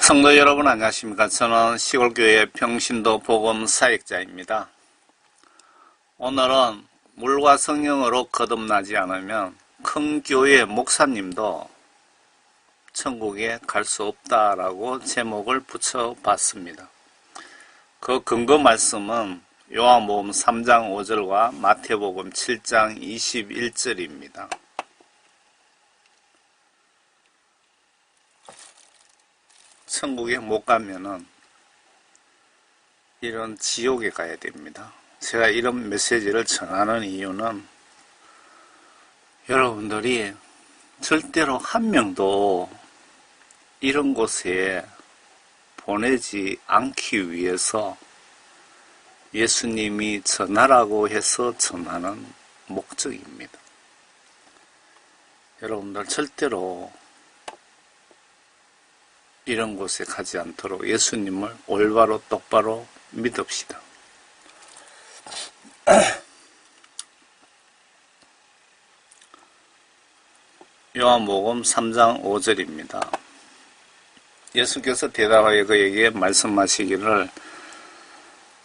성도 여러분 안녕하십니까. 저는 시골교회 평신도 복음 사역자입니다. 오늘은 물과 성령으로 거듭나지 않으면 큰 교회 목사님도 천국에 갈 수 없다라고 제목을 붙여봤습니다. 그 근거 말씀은 요한복음 3장 5절과 마태복음 7장 21절입니다. 천국에 못 가면은 이런 지옥에 가야 됩니다. 제가 이런 메시지를 전하는 이유는 여러분들이 절대로 한 명도 이런 곳에 보내지 않기 위해서 예수님이 전하라고 해서 전하는 목적입니다. 여러분들 절대로 이런 곳에 가지 않도록 예수님을 올바로 똑바로 믿읍시다. 요한복음 3장 5절입니다. 예수께서 대답하여 그에게 말씀하시기를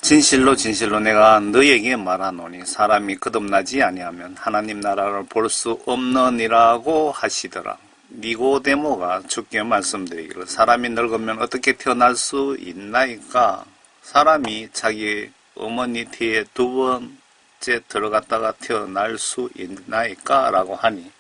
진실로 진실로 내가 너에게 말하노니 사람이 거듭나지 아니하면 하나님 나라를 볼 수 없느니라고 하시더라. 니고데모가 주께 말씀드리기를 사람이 늙으면 어떻게 태어날 수 있나이까? 사람이 자기 어머니 뒤에 두 번째 들어갔다가 태어날 수 있나이까? 라고 하니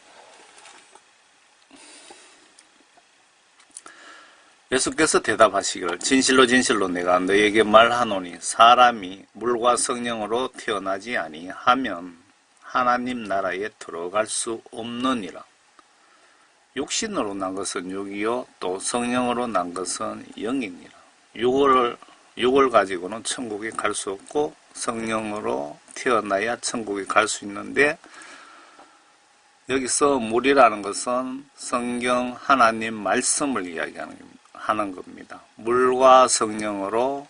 예수께서 대답하시기를 진실로 진실로 내가 너에게 말하노니 사람이 물과 성령으로 태어나지 아니하면 하나님 나라에 들어갈 수 없느니라. 육신으로 난 것은 육이요 또 성령으로 난 것은 영이니라. 육을 가지고는 천국에 갈 수 없고 성령으로 태어나야 천국에 갈 수 있는데 여기서 물이라는 것은 성경 하나님 말씀을 이야기하는 겁니다. 물과 성령으로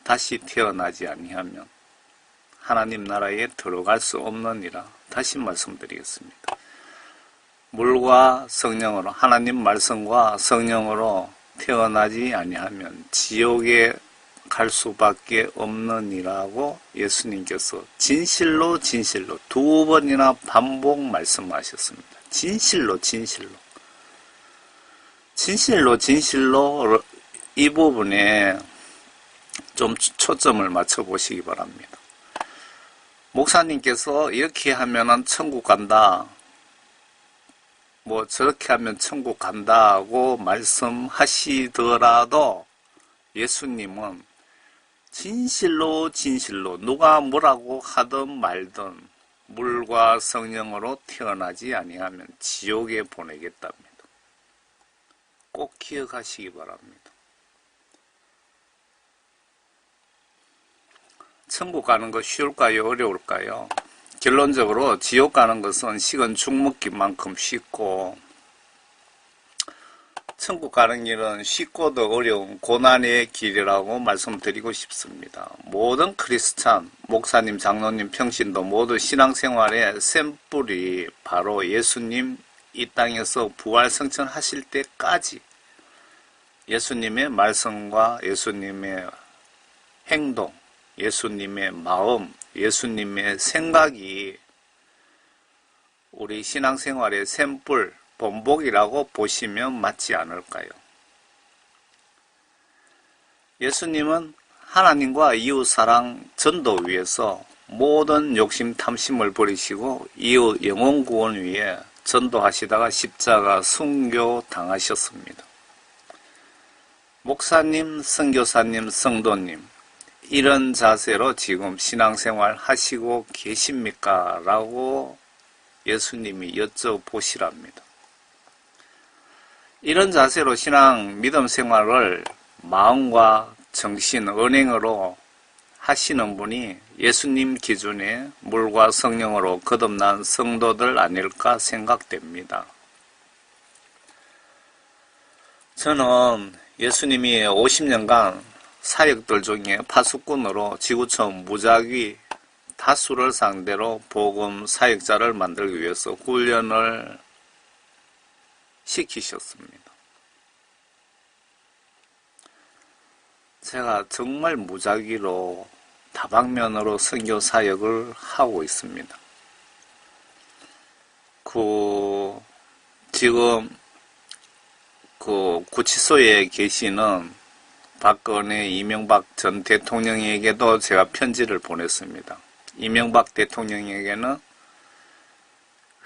다시 태어나지 아니하면 하나님 나라에 들어갈 수 없느니라. 다시 말씀드리겠습니다. 물과 성령으로 하나님 말씀과 성령으로 태어나지 아니하면 지옥에 갈 수밖에 없느니라고 예수님께서 진실로 진실로 두 번이나 반복 말씀하셨습니다. 진실로 진실로 이 부분에 좀 초점을 맞춰 보시기 바랍니다. 목사님께서 이렇게 하면은 천국 간다, 뭐 저렇게 하면 천국 간다고 말씀하시더라도 예수님은 진실로 누가 뭐라고 하든 말든 물과 성령으로 태어나지 아니하면 지옥에 보내겠답니다. 꼭 기억하시기 바랍니다. 천국 가는 거 쉬울까요? 어려울까요? 결론적으로 지옥 가는 것은 식은 죽 먹기만큼 쉽고 천국 가는 길은 쉽고도 어려운 고난의 길이라고 말씀드리고 싶습니다. 모든 크리스찬, 목사님, 장로님, 평신도 모두 신앙생활의 샘플이 바로 예수님 이 땅에서 부활승천하실 때까지 예수님의 말씀과 예수님의 행동, 예수님의 마음, 예수님의 생각이 우리 신앙생활의 샘플, 본복이라고 보시면 맞지 않을까요? 예수님은 하나님과 이웃사랑 전도 위해서 모든 욕심 탐심을 버리시고 이웃 영혼구원 위해 전도하시다가 십자가 순교 당하셨습니다. 목사님, 선교사님, 성도님 이런 자세로 지금 신앙생활 하시고 계십니까? 라고 예수님이 여쭤보시랍니다. 이런 자세로 신앙 믿음 생활을 마음과 정신, 언행으로 하시는 분이 예수님 기준에 물과 성령으로 거듭난 성도들 아닐까 생각됩니다. 저는 예수님이 50년간 사역들 중에 파수꾼으로 지구촌 무작위 다수를 상대로 복음 사역자를 만들기 위해서 훈련을 시키셨습니다. 제가 정말 무작위로 다방면으로 선교 사역을 하고 있습니다. 지금 구치소에 계시는 박근혜 이명박 전 대통령에게도 제가 편지를 보냈습니다. 이명박 대통령에게는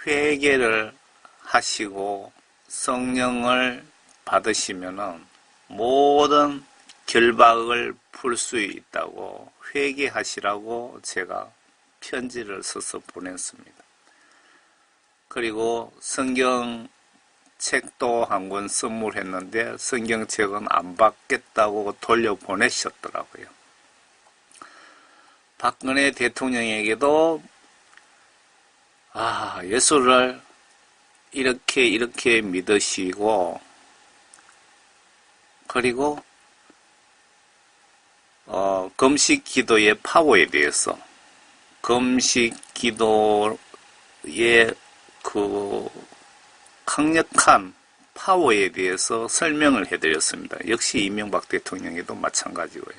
회개를 하시고 성령을 받으시면은 모든 결박을 풀 수 있다고 회개하시라고 제가 편지를 써서 보냈습니다. 그리고 성경책도 한 권 선물했는데 성경책은 안 받겠다고 돌려보내셨더라고요. 박근혜 대통령에게도 예수를 이렇게 믿으시고 그리고 금식 기도의 파워에 대해서 금식 기도의 강력한 파워에 대해서 설명을 해드렸습니다. 역시 이명박 대통령에도 마찬가지고요.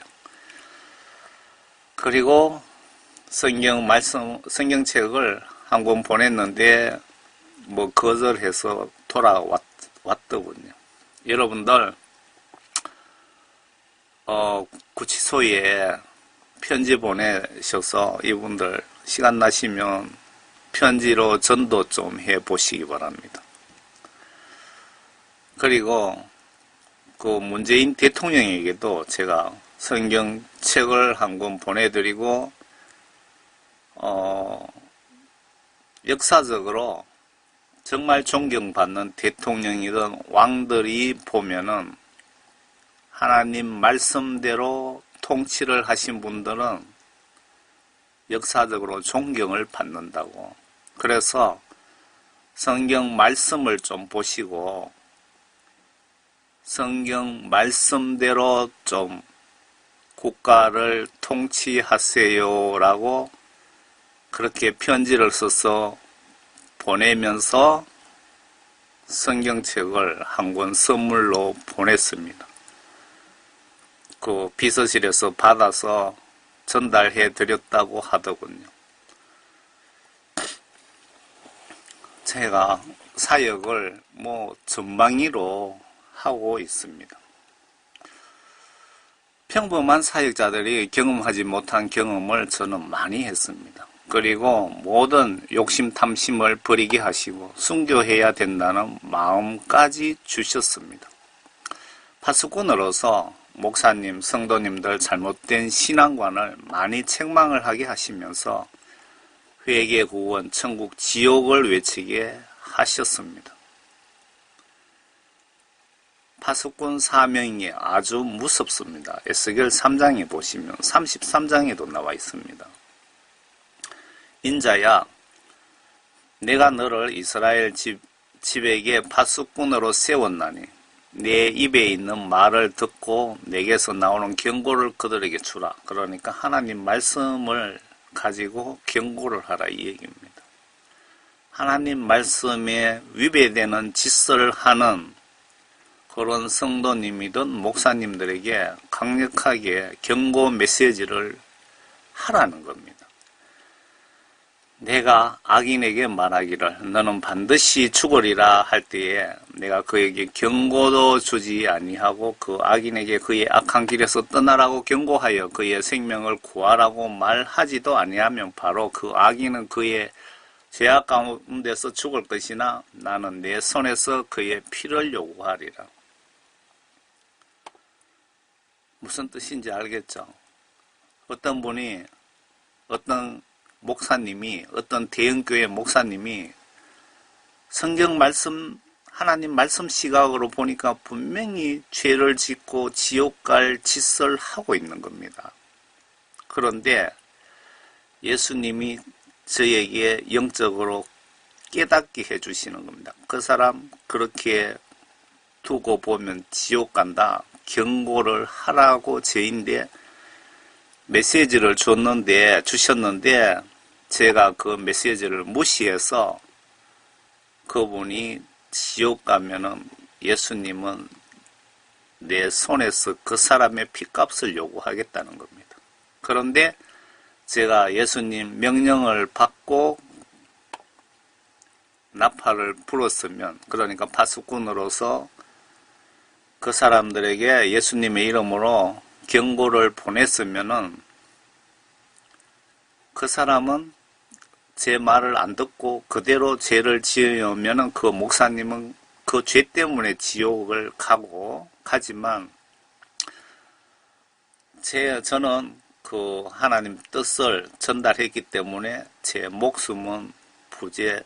그리고 성경책을 한 권 보냈는데 거절해서 돌아왔더군요. 여러분들 구치소에 편지 보내셔서 이분들 시간 나시면 편지로 전도 좀 해보시기 바랍니다. 그리고 문재인 대통령에게도 제가 성경책을 한 권 보내드리고 역사적으로 정말 존경받는 대통령이든 왕들이 보면은 하나님 말씀대로 통치를 하신 분들은 역사적으로 존경을 받는다고. 그래서 성경 말씀을 좀 보시고 성경 말씀대로 좀 국가를 통치하세요라고 그렇게 편지를 써서 보내면서 성경책을 한 권 선물로 보냈습니다. 비서실에서 받아서 전달해 드렸다고 하더군요. 제가 사역을 전방위로 하고 있습니다. 평범한 사역자들이 경험하지 못한 경험을 저는 많이 했습니다. 그리고 모든 욕심 탐심을 버리게 하시고 순교해야 된다는 마음까지 주셨습니다. 파수꾼으로서 목사님, 성도님들 잘못된 신앙관을 많이 책망을 하게 하시면서 회개, 구원, 천국, 지옥을 외치게 하셨습니다. 파수꾼 사명이 아주 무섭습니다. 에스겔 3장에 보시면 33장에도 나와 있습니다. 인자야, 내가 너를 이스라엘 집에게 파수꾼으로 세웠나니 내 입에 있는 말을 듣고 내게서 나오는 경고를 그들에게 주라. 그러니까 하나님 말씀을 가지고 경고를 하라 이 얘기입니다. 하나님 말씀에 위배되는 짓을 하는 그런 성도님이든 목사님들에게 강력하게 경고 메시지를 하라는 겁니다. 내가 악인에게 말하기를 너는 반드시 죽으리라 할 때에 내가 그에게 경고도 주지 아니하고 그 악인에게 그의 악한 길에서 떠나라고 경고하여 그의 생명을 구하라고 말하지도 아니하면 바로 그 악인은 그의 죄악 가운데서 죽을 것이나 나는 내 손에서 그의 피를 요구하리라. 무슨 뜻인지 알겠죠? 어떤 분이 어떤 목사님이 어떤 대형교회 목사님이 성경 말씀 하나님 말씀 시각으로 보니까 분명히 죄를 짓고 지옥 갈 짓을 하고 있는 겁니다. 그런데 예수님이 저에게 영적으로 깨닫게 해주시는 겁니다. 그 사람 그렇게 두고 보면 지옥 간다. 경고를 하라고 저인데 메시지를 주셨는데 제가 그 메시지를 무시해서 그분이 지옥 가면은 예수님은 내 손에서 그 사람의 핏값을 요구하겠다는 겁니다. 그런데 제가 예수님 명령을 받고 나팔을 불었으면, 그러니까 파수꾼으로서 그 사람들에게 예수님의 이름으로 경고를 보냈으면은 그 사람은 제 말을 안 듣고 그대로 죄를 지으면은 그 목사님은 그 죄 때문에 지옥을 가지만 저는 그 하나님 뜻을 전달했기 때문에 제 목숨은 부재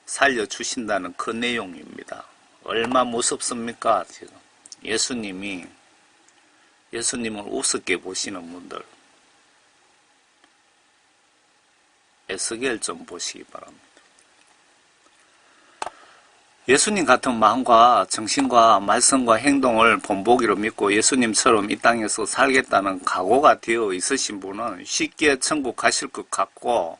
살려주신다는 그 내용입니다. 얼마 무섭습니까? 지금 예수님을 우습게 보시는 분들, 에스겔 좀 보시기 바랍니다. 예수님 같은 마음과 정신과 말씀과 행동을 본보기로 믿고 예수님처럼 이 땅에서 살겠다는 각오가 되어 있으신 분은 쉽게 천국 가실 것 같고,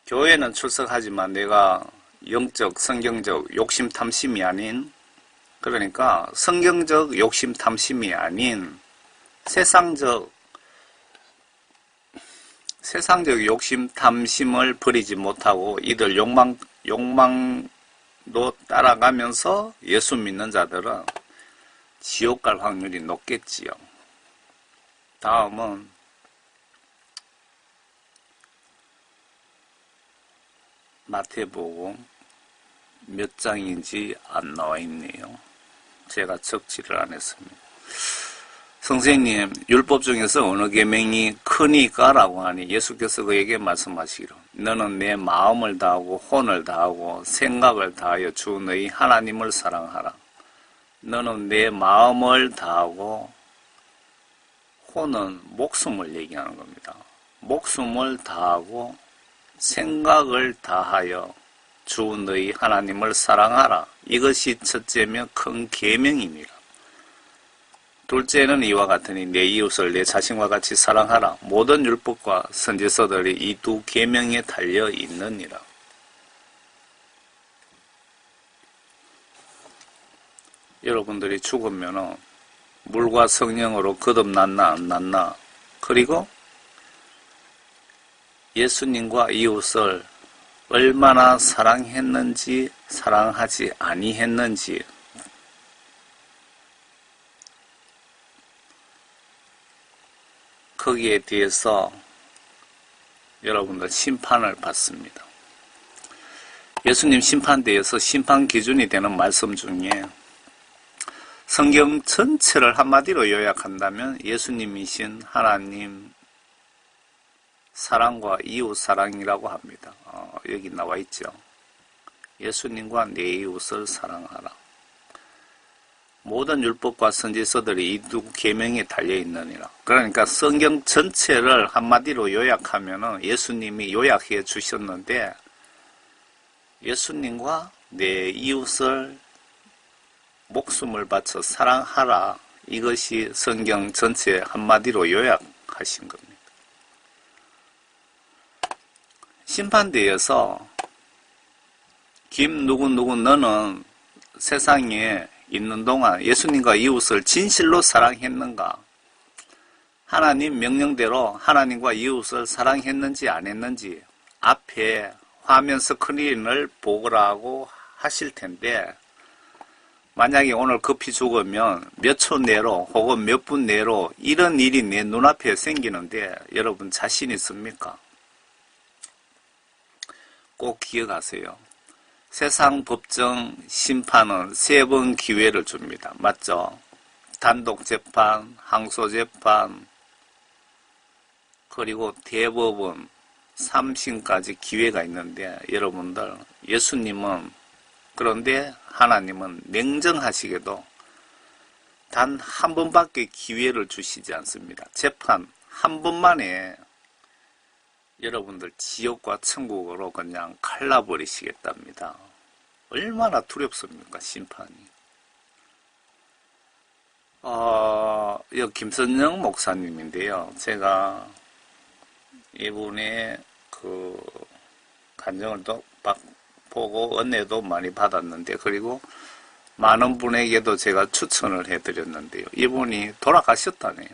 교회는 출석하지만 내가 영적, 성경적 욕심 탐심이 아닌, 그러니까 성경적 욕심 탐심이 아닌 세상적 욕심 탐심을 버리지 못하고 이들 욕망도 따라가면서 예수 믿는 자들은 지옥 갈 확률이 높겠지요. 다음은 마태복음 몇 장인지 안 나와 있네요. 제가 적지를 안 했습니다. 선생님, 율법 중에서 어느 계명이 크니까라고 하니 예수께서 그에게 말씀하시기로, 너는 내 마음을 다하고 혼을 다하고 생각을 다하여 주 너희 하나님을 사랑하라. 너는 내 마음을 다하고, 혼은 목숨을 얘기하는 겁니다. 목숨을 다하고 생각을 다하여 주 너희 하나님을 사랑하라. 이것이 첫째며 큰 계명입니다. 둘째는 이와 같으니 내 이웃을 내 자신과 같이 사랑하라. 모든 율법과 선지서들이 이 두 계명에 달려 있느니라. 여러분들이 죽으면 물과 성령으로 거듭났나 안 났나, 그리고 예수님과 이웃을 얼마나 사랑했는지 사랑하지 아니했는지, 거기에 대해서 여러분들 심판을 받습니다. 예수님 심판대에서 심판 기준이 되는 말씀 중에 성경 전체를 한마디로 요약한다면 예수님이신 하나님 사랑과 이웃 사랑이라고 합니다. 여기 나와 있죠. 예수님과 내 이웃을 사랑하라. 모든 율법과 선지서들이 이 두 계명에 달려 있느니라. 그러니까 성경 전체를 한마디로 요약하면은 예수님이 요약해 주셨는데, 예수님과 내 이웃을 목숨을 바쳐 사랑하라. 이것이 성경 전체 한마디로 요약하신 겁니다. 심판대에서 김 누구 너는 세상에 있는 동안 예수님과 이웃을 진실로 사랑했는가? 하나님 명령대로 하나님과 이웃을 사랑했는지 안 했는지 앞에 화면 스크린을 보라고 하실 텐데, 만약에 오늘 급히 죽으면 몇 초 내로 혹은 몇 분 내로 이런 일이 내 눈앞에 생기는데 여러분 자신 있습니까? 꼭 기억하세요. 세상 법정 심판은 3번 기회를 줍니다. 맞죠? 단독 재판, 항소 재판, 그리고 대법원, 3심까지 기회가 있는데, 여러분들 예수님은, 그런데 하나님은 냉정하시게도 단 한 번밖에 기회를 주시지 않습니다. 재판 한 번만에 여러분들 지옥과 천국으로 그냥 갈라버리시겠답니다. 얼마나 두렵습니까, 심판이. 여기 김선영 목사님인데요. 제가 이분의 그 간증을 또 보고 은혜도 많이 받았는데, 그리고 많은 분에게도 제가 추천을 해드렸는데요. 이분이 돌아가셨다네요.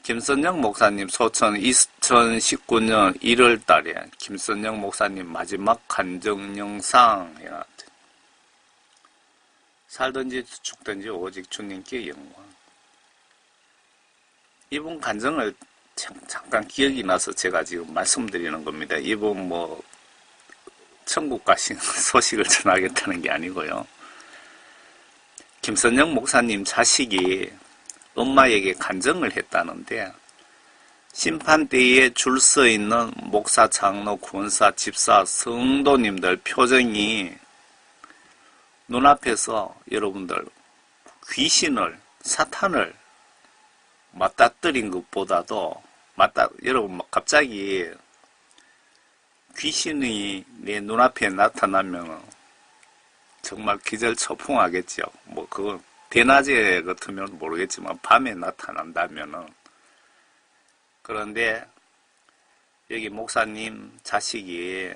김선영 목사님 소천 2019년 1월 달에 김선영 목사님 마지막 간증 영상 해놨대. 살든지 죽든지 오직 주님께 영광. 이분 간증을 잠깐 기억이 나서 제가 지금 말씀드리는 겁니다. 이분 천국 가신 소식을 전하겠다는 게 아니고요. 김선영 목사님 자식이 엄마에게 간증을 했다는데 심판대에 줄 서 있는 목사, 장로, 권사, 집사, 성도님들 표정이 눈앞에서 여러분들 귀신을, 사탄을 맞닥뜨린 것보다도 여러분 갑자기 귀신이 내 눈앞에 나타나면 정말 기절초풍하겠죠. 그건 대낮에 같으면 모르겠지만 밤에 나타난다면은. 그런데 여기 목사님 자식이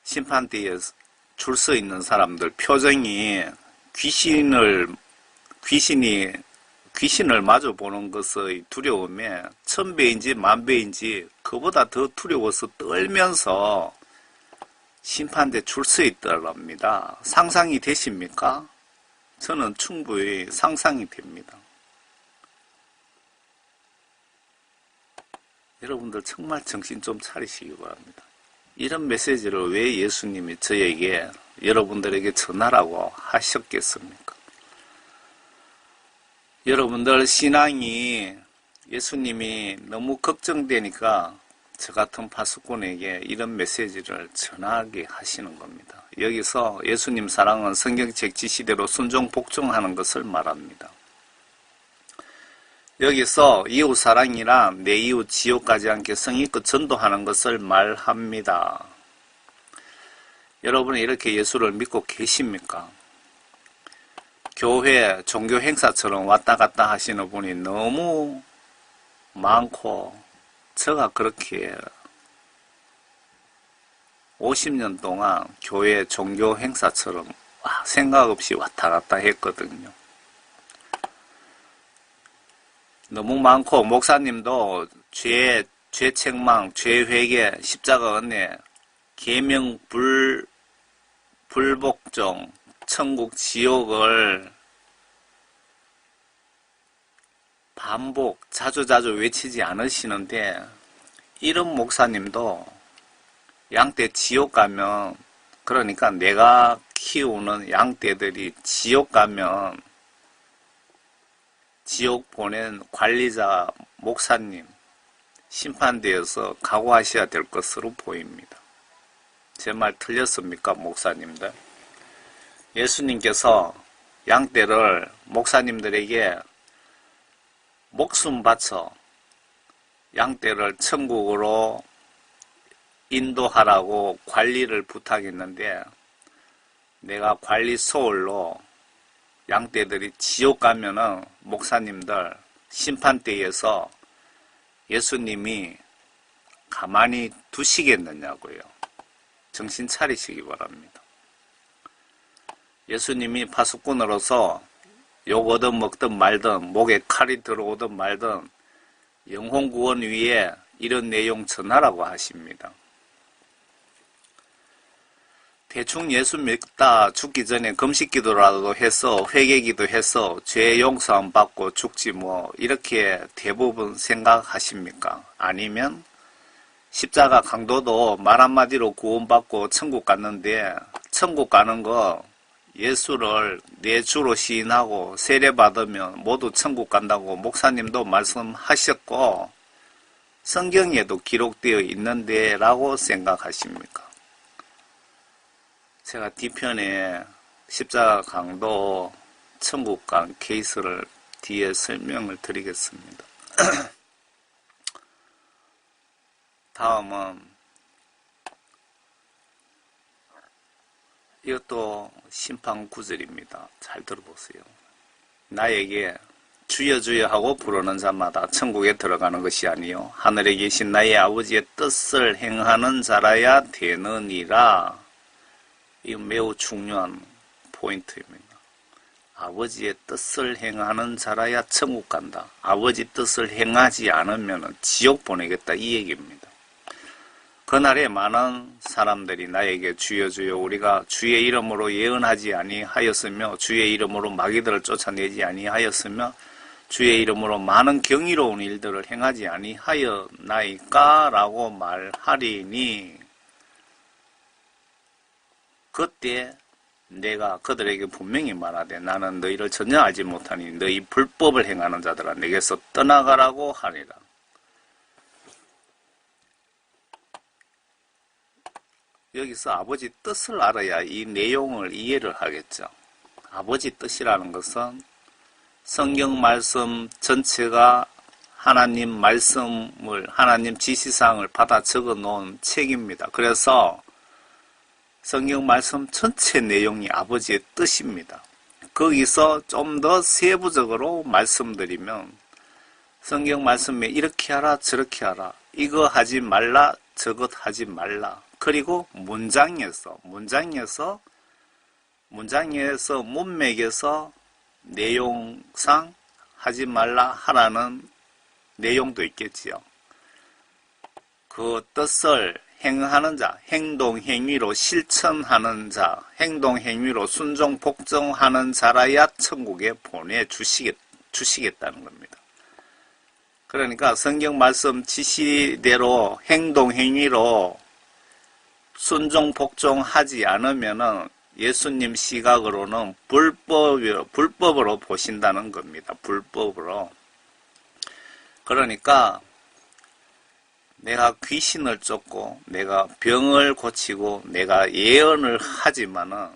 심판대에 줄 서 있는 사람들 표정이 귀신을 마주 보는 것의 두려움에 1000배인지 10,000배인지 그보다 더 두려워서 떨면서 심판대 줄 서 있더랍니다. 상상이 되십니까? 저는 충분히 상상이 됩니다. 여러분들 정말 정신 좀 차리시기 바랍니다. 이런 메시지를 왜 예수님이 저에게, 여러분들에게 전하라고 하셨겠습니까? 여러분들 신앙이, 예수님이 너무 걱정되니까 저 같은 파수꾼에게 이런 메시지를 전하게 하시는 겁니다. 여기서 예수님 사랑은 성경책 지시대로 순종 복종하는 것을 말합니다. 여기서 이웃 사랑이란 내 이웃 지옥 가지 않게 성의껏 전도하는 것을 말합니다. 여러분은 이렇게 예수를 믿고 계십니까? 교회, 종교 행사처럼 왔다 갔다 하시는 분이 너무 많고, 제가 그렇게 50년 동안 교회 종교 행사처럼 생각 없이 왔다 갔다 했거든요. 너무 많고, 목사님도 죄책망, 죄회개, 십자가 은혜, 계명 불복종, 천국 지옥을 반복 자주자주 외치지 않으시는데, 이런 목사님도 양떼 지옥 가면, 그러니까 내가 키우는 양떼들이 지옥 가면 지옥 보낸 관리자 목사님 심판대에서 각오하셔야 될 것으로 보입니다. 제 말 틀렸습니까, 목사님들? 예수님께서 양떼를 목사님들에게 목숨 바쳐 양떼를 천국으로 인도하라고 관리를 부탁했는데, 내가 관리 소홀로 양떼들이 지옥 가면은 목사님들 심판대에서 예수님이 가만히 두시겠느냐고요. 정신 차리시기 바랍니다. 예수님이 파수꾼으로서 욕 얻든 먹든 말든, 목에 칼이 들어오든 말든 영혼 구원 위에 이런 내용 전하라고 하십니다. 대충 예수 믿다 죽기 전에 금식기도라도 해서 회개기도 해서 죄 용서함 받고 죽지 이렇게 대부분 생각하십니까? 아니면 십자가 강도도 말 한마디로 구원받고 천국 갔는데, 천국 가는 거 예수를 내 주로 시인하고 세례받으면 모두 천국 간다고 목사님도 말씀하셨고 성경에도 기록되어 있는데 라고 생각하십니까? 제가 뒤편에 십자가 강도 천국 간 케이스를 뒤에 설명을 드리겠습니다. 다음은 이것도 심판 구절입니다. 잘 들어보세요. 나에게 주여 주여 하고 부르는 자마다 천국에 들어가는 것이 아니요 하늘에 계신 나의 아버지의 뜻을 행하는 자라야 되느니라. 이 매우 중요한 포인트입니다. 아버지의 뜻을 행하는 자라야 천국 간다. 아버지 뜻을 행하지 않으면 지옥 보내겠다 이 얘기입니다. 그날에 많은 사람들이 나에게 주여 주여 우리가 주의 이름으로 예언하지 아니하였으며 주의 이름으로 마귀들을 쫓아내지 아니하였으며 주의 이름으로 많은 경이로운 일들을 행하지 아니하였나이까 라고 말하리니 그때 내가 그들에게 분명히 말하되 나는 너희를 전혀 알지 못하니 너희 불법을 행하는 자들아 내게서 떠나가라고 하리라. 여기서 아버지 뜻을 알아야 이 내용을 이해를 하겠죠. 아버지 뜻이라는 것은 성경 말씀 전체가 하나님 말씀을 하나님 지시사항을 받아 적어 놓은 책입니다. 그래서 성경 말씀 전체 내용이 아버지의 뜻입니다. 거기서 좀 더 세부적으로 말씀드리면 성경 말씀에 이렇게 하라 저렇게 하라 이거 하지 말라 저것 하지 말라 그리고 문장에서 문맥에서 내용상 하지 말라 하라는 내용도 있겠지요. 그 뜻을 행하는 자, 행동, 행위로 실천하는 자, 행동, 행위로 순종, 복종하는 자라야 천국에 보내주시겠다는 겁니다. 그러니까 성경 말씀 지시대로 행동, 행위로 순종, 복종하지 않으면은 예수님 시각으로는 불법으로 보신다는 겁니다. 불법으로. 그러니까 내가 귀신을 쫓고 내가 병을 고치고 내가 예언을 하지만은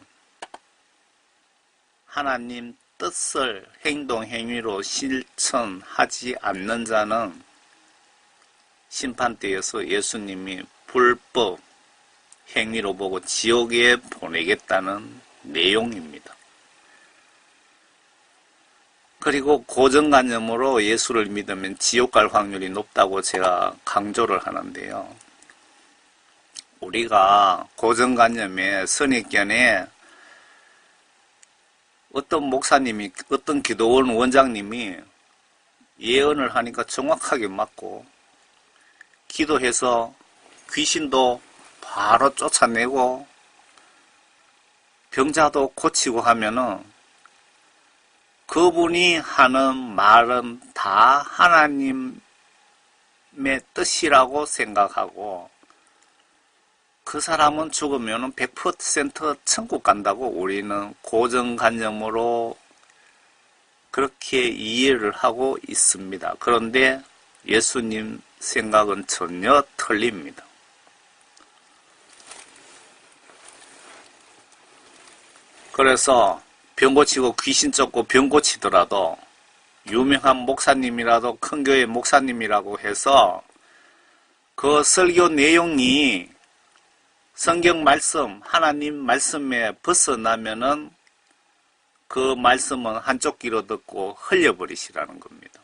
하나님 뜻을 행동, 행위로 실천하지 않는 자는 심판대에서 예수님이 불법 행위로 보고 지옥에 보내겠다는 내용입니다. 그리고 고정관념으로 예수를 믿으면 지옥 갈 확률이 높다고 제가 강조를 하는데요. 우리가 고정관념에 선입견에 어떤 목사님이 어떤 기도원 원장님이 예언을 하니까 정확하게 맞고 기도해서 귀신도 바로 쫓아내고 병자도 고치고 하면은 그분이 하는 말은 다 하나님의 뜻이라고 생각하고 그 사람은 죽으면 100% 천국 간다고 우리는 고정관념으로 그렇게 이해를 하고 있습니다. 그런데 예수님 생각은 전혀 틀립니다. 그래서 병 고치고 귀신 쫓고 병 고치더라도 유명한 목사님이라도 큰 교회 목사님이라고 해서 그 설교 내용이 성경 말씀, 하나님 말씀에 벗어나면은 그 말씀은 한쪽 귀로 듣고 흘려버리시라는 겁니다.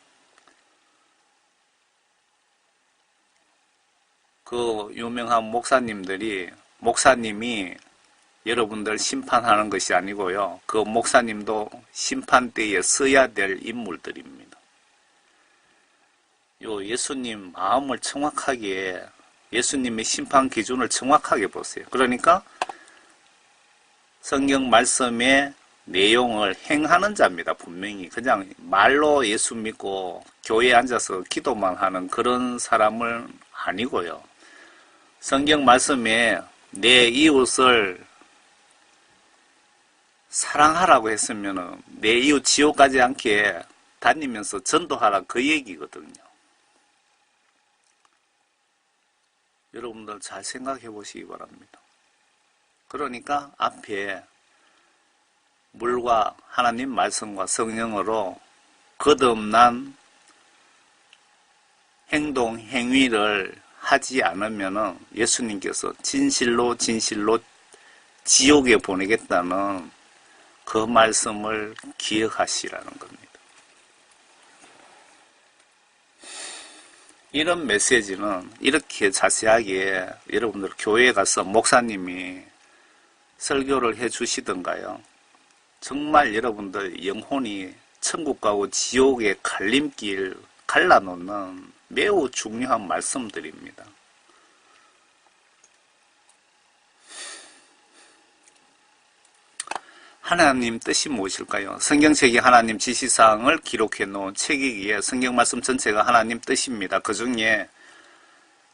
그 유명한 목사님이 여러분들 심판하는 것이 아니고요. 그 목사님도 심판대에 서야 될 인물들입니다. 예수님 마음을 정확하게 예수님의 심판 기준을 정확하게 보세요. 그러니까 성경 말씀의 내용을 행하는 자입니다. 분명히 그냥 말로 예수 믿고 교회에 앉아서 기도만 하는 그런 사람은 아니고요. 성경 말씀에 내 이웃을 사랑하라고 했으면 내 이웃 지옥 가지 않게 다니면서 전도하라 그 얘기거든요. 여러분들 잘 생각해 보시기 바랍니다. 그러니까 앞에 물과 하나님 말씀과 성령으로 거듭난 행동, 행위를 하지 않으면 예수님께서 진실로 지옥에 보내겠다는 그 말씀을 기억하시라는 겁니다. 이런 메시지는 이렇게 자세하게 여러분들 교회에 가서 목사님이 설교를 해 주시던가요? 정말 여러분들 영혼이 천국 가고 지옥의 갈림길 갈라놓는 매우 중요한 말씀들입니다. 하나님 뜻이 무엇일까요? 성경책이 하나님 지시사항을 기록해 놓은 책이기에 성경 말씀 전체가 하나님 뜻입니다. 그 중에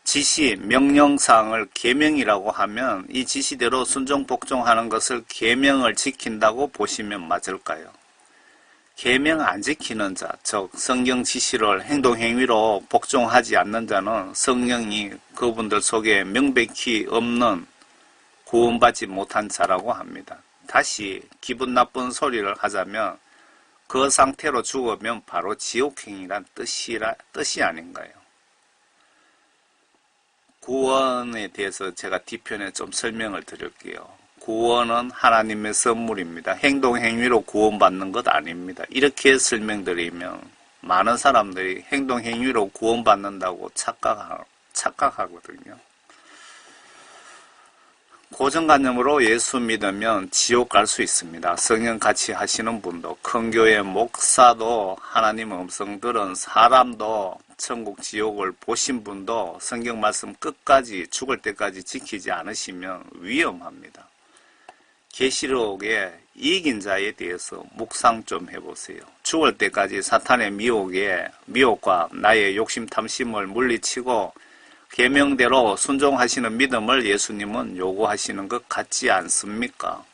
지시, 명령사항을 계명이라고 하면 이 지시대로 순종 복종하는 것을 계명을 지킨다고 보시면 맞을까요? 계명 안 지키는 자, 즉 성경 지시를 행동 행위로 복종하지 않는 자는 성령이 그분들 속에 명백히 없는 구원받지 못한 자라고 합니다. 다시 기분 나쁜 소리를 하자면 그 상태로 죽으면 바로 지옥행이란 뜻이 아닌가요? 구원에 대해서 제가 뒤편에 좀 설명을 드릴게요. 구원은 하나님의 선물입니다. 행동 행위로 구원받는 것 아닙니다. 이렇게 설명드리면 많은 사람들이 행동 행위로 구원받는다고 착각하거든요. 고정관념으로 예수 믿으면 지옥 갈 수 있습니다. 성령 같이 하시는 분도, 큰 교회 목사도, 하나님 음성 들은 사람도, 천국 지옥을 보신 분도 성경 말씀 끝까지 죽을 때까지 지키지 않으시면 위험합니다. 계시록에 이긴 자에 대해서 묵상 좀 해보세요. 죽을 때까지 사탄의 미혹과 나의 욕심 탐심을 물리치고 계명대로 순종하시는 믿음을 예수님은 요구하시는 것 같지 않습니까?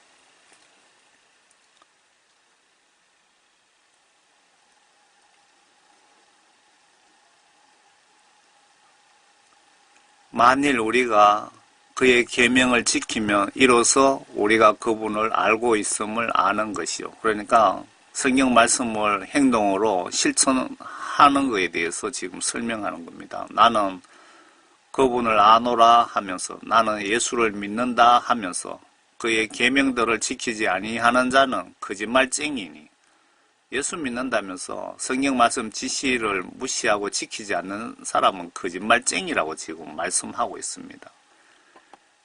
만일 우리가 그의 계명을 지키면 이로써 우리가 그분을 알고 있음을 아는 것이요. 그러니까 성경 말씀을 행동으로 실천하는 것에 대해서 지금 설명하는 겁니다. 나는 그분을 아노라 하면서, 나는 예수를 믿는다 하면서 그의 계명들을 지키지 아니하는 자는 거짓말쟁이니, 예수 믿는다면서 성경 말씀 지시를 무시하고 지키지 않는 사람은 거짓말쟁이라고 지금 말씀하고 있습니다.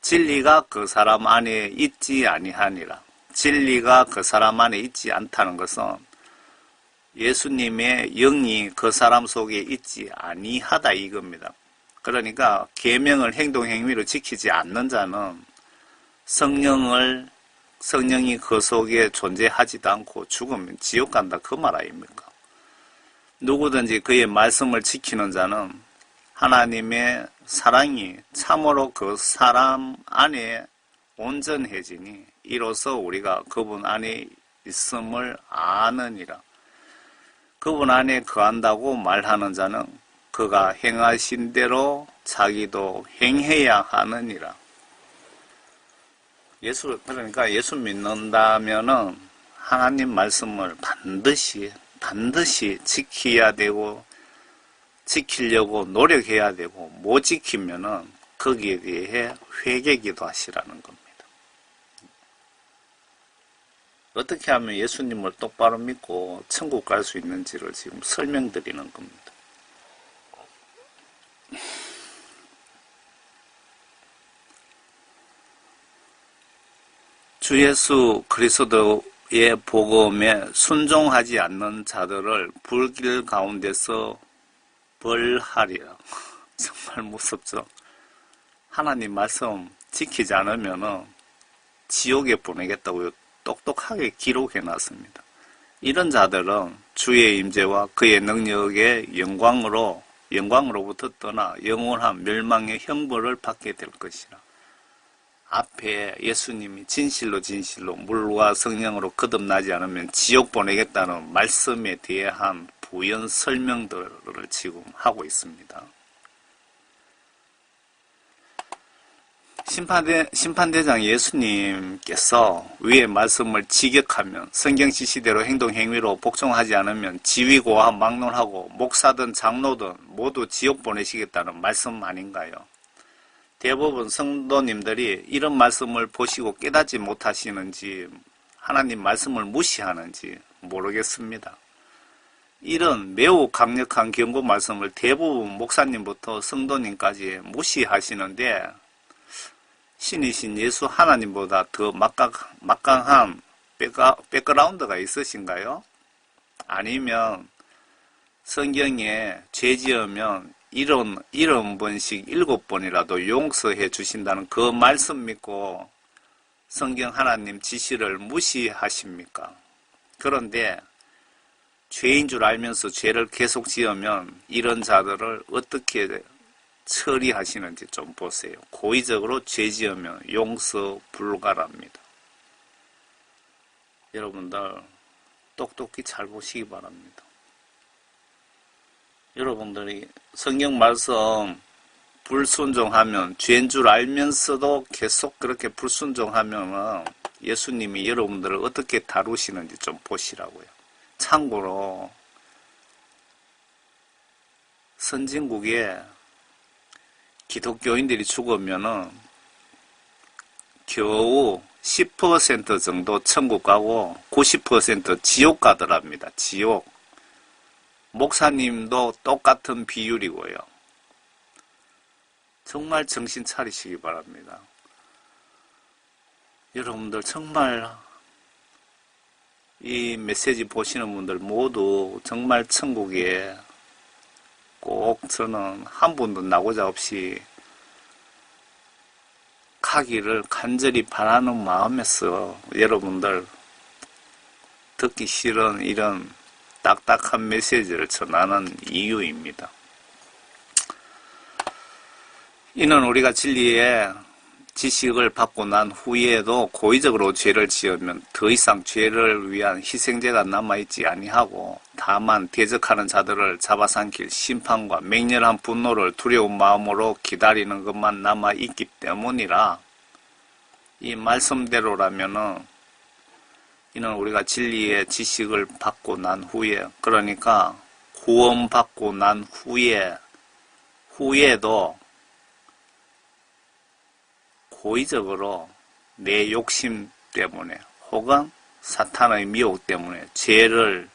진리가 그 사람 안에 있지 아니하니라. 진리가 그 사람 안에 있지 않다는 것은 예수님의 영이 그 사람 속에 있지 아니하다 이겁니다. 그러니까 계명을 행동 행위로 지키지 않는 자는 성령이 그 속에 존재하지도 않고 죽으면 지옥 간다 그 말 아닙니까? 누구든지 그의 말씀을 지키는 자는 하나님의 사랑이 참으로 그 사람 안에 온전해지니 이로써 우리가 그분 안에 있음을 아느니라. 그분 안에 거한다고 말하는 자는 그가 행하신 대로 자기도 행해야 하느니라. 그러니까 예수 믿는다면은 하나님 말씀을 반드시 지켜야 되고, 지키려고 노력해야 되고, 못 지키면은 거기에 대해 회개기도 하시라는 겁니다. 어떻게 하면 예수님을 똑바로 믿고 천국 갈 수 있는지를 지금 설명드리는 겁니다. 주 예수 그리스도의 복음에 순종하지 않는 자들을 불길 가운데서 벌하리라. 정말 무섭죠? 하나님 말씀 지키지 않으면 지옥에 보내겠다고 똑똑하게 기록해 놨습니다. 이런 자들은 주의 임재와 그의 능력의 영광으로부터 떠나 영원한 멸망의 형벌을 받게 될 것이라. 앞에 예수님이 진실로 물과 성령으로 거듭나지 않으면 지옥 보내겠다는 말씀에 대한 부연 설명들을 지금 하고 있습니다. 심판대장 예수님께서 위의 말씀을 직역하면 성경 지시대로 행동 행위로 복종하지 않으면 지위고와 막론하고 목사든 장로든 모두 지옥 보내시겠다는 말씀 아닌가요? 대부분 성도님들이 이런 말씀을 보시고 깨닫지 못하시는지 하나님 말씀을 무시하는지 모르겠습니다. 이런 매우 강력한 경고 말씀을 대부분 목사님부터 성도님까지 무시하시는데 신이신 예수 하나님보다 더 막강한 백그라운드가 있으신가요? 아니면 성경에 죄 지으면 70번씩 7번이라도 용서해 주신다는 그 말씀 믿고 성경 하나님 지시를 무시하십니까? 그런데 죄인 줄 알면서 죄를 계속 지으면 이런 자들을 어떻게 처리하시는지 좀 보세요. 고의적으로 죄 지으면 용서 불가랍니다. 여러분들 똑똑히 잘 보시기 바랍니다. 여러분들이 성경 말씀 불순종하면 죄인 줄 알면서도 계속 그렇게 불순종하면 예수님이 여러분들을 어떻게 다루시는지 좀 보시라고요. 참고로 선진국에 기독교인들이 죽으면은 겨우 10% 정도 천국 가고 90% 지옥 가더랍니다. 지옥. 목사님도 똑같은 비율이고요. 정말 정신 차리시기 바랍니다. 여러분들 정말 이 메시지 보시는 분들 모두 정말 천국에 꼭 저는 한 분도 나고자 없이 가기를 간절히 바라는 마음에서 여러분들 듣기 싫은 이런 딱딱한 메시지를 전하는 이유입니다. 이는 우리가 진리의 지식을 받고 난 후에도 고의적으로 죄를 지으면 더 이상 죄를 위한 희생제가 남아있지 아니하고 다만 대적하는 자들을 잡아삼킬 심판과 맹렬한 분노를 두려운 마음으로 기다리는 것만 남아있기 때문이라. 이 말씀대로라면은 이는 우리가 진리의 지식을 받고 난 후에, 그러니까 구원받고 난 후에도 고의적으로 내 욕심 때문에 혹은 사탄의 미혹 때문에 죄를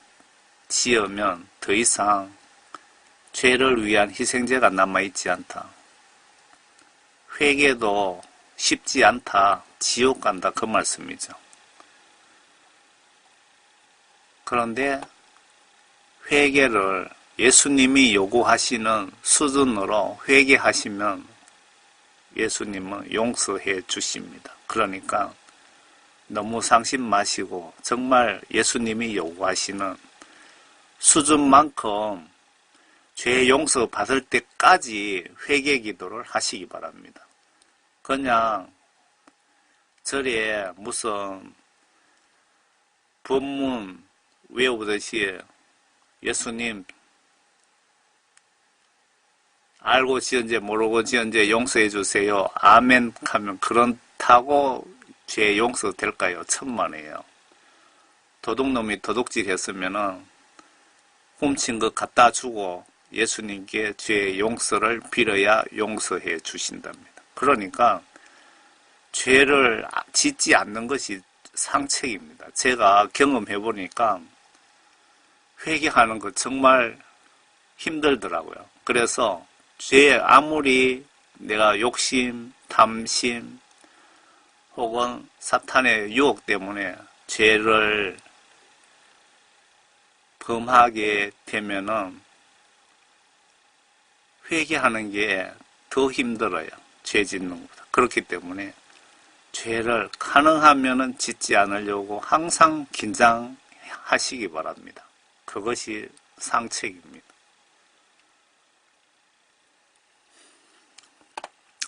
지으면 더 이상 죄를 위한 희생제가 남아있지 않다. 회개도 쉽지 않다. 지옥 간다. 그 말씀이죠. 그런데 회개를 예수님이 요구하시는 수준으로 회개하시면 예수님은 용서해 주십니다. 그러니까 너무 상심 마시고 정말 예수님이 요구하시는 수준만큼 죄 용서 받을 때까지 회개 기도를 하시기 바랍니다. 그냥 절에 무슨 법문 외우듯이 예수님 알고 지은지 모르고 지은지 용서해 주세요. 아멘 하면 그렇다고 죄 용서될까요? 천만에요. 도둑놈이 도둑질 했으면은 훔친 것 갖다 주고 예수님께 죄 용서를 빌어야 용서해 주신답니다. 그러니까 죄를 짓지 않는 것이 상책입니다. 제가 경험해 보니까 회개하는 거 정말 힘들더라고요. 그래서 죄 아무리 내가 욕심, 탐심 혹은 사탄의 유혹 때문에 죄를 범하게 되면은 회개하는 게 더 힘들어요. 죄 짓는 것보다. 그렇기 때문에 죄를 가능하면은 짓지 않으려고 항상 긴장하시기 바랍니다. 그것이 상책입니다.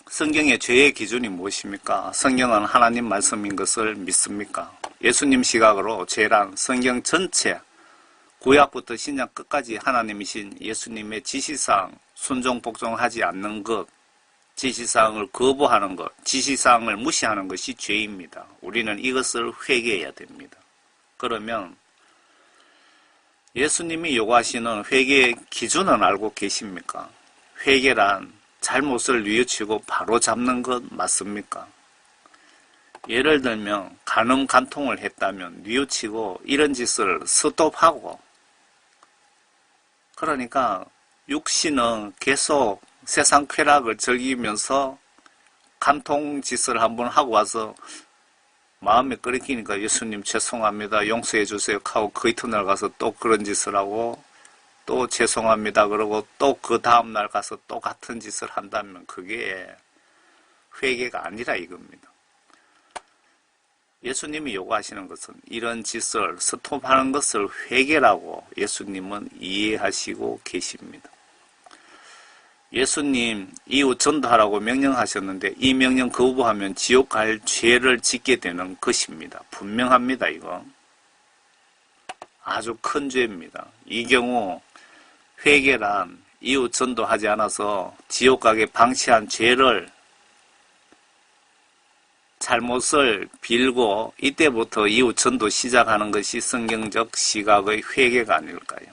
성경의 죄의 기준이 무엇입니까? 성경은 하나님 말씀인 것을 믿습니까? 예수님 시각으로 죄란 성경 전체, 구약부터 신약 끝까지 하나님이신 예수님의 지시사항, 순종 복종하지 않는 것, 지시사항을 거부하는 것, 지시사항을 무시하는 것이 죄입니다. 우리는 이것을 회개해야 됩니다. 그러면 예수님이 요구하시는 회개의 기준은 알고 계십니까? 회개란 잘못을 뉘우치고 바로 잡는 것 맞습니까? 예를 들면 간음 간통을 했다면 뉘우치고 이런 짓을 스톱하고, 그러니까 육신은 계속 세상 쾌락을 즐기면서 간통 짓을 한번 하고 와서 마음에 끓이니까 예수님 죄송합니다. 용서해 주세요 하고 그 이튿날 가서 또 그런 짓을 하고 또 죄송합니다. 그러고 또 그 다음날 가서 또 같은 짓을 한다면 그게 회개가 아니라 이겁니다. 예수님이 요구하시는 것은 이런 짓을 스톱하는 것을 회개라고 예수님은 이해하시고 계십니다. 예수님 이웃 전도하라고 명령하셨는데 이 명령 거부하면 지옥 갈 죄를 짓게 되는 것입니다. 분명합니다. 이거 아주 큰 죄입니다. 이 경우 회개란 이웃 전도하지 않아서 지옥 가게 방치한 죄를 잘못을 빌고 이때부터 이웃 전도 시작하는 것이 성경적 시각의 회개가 아닐까요?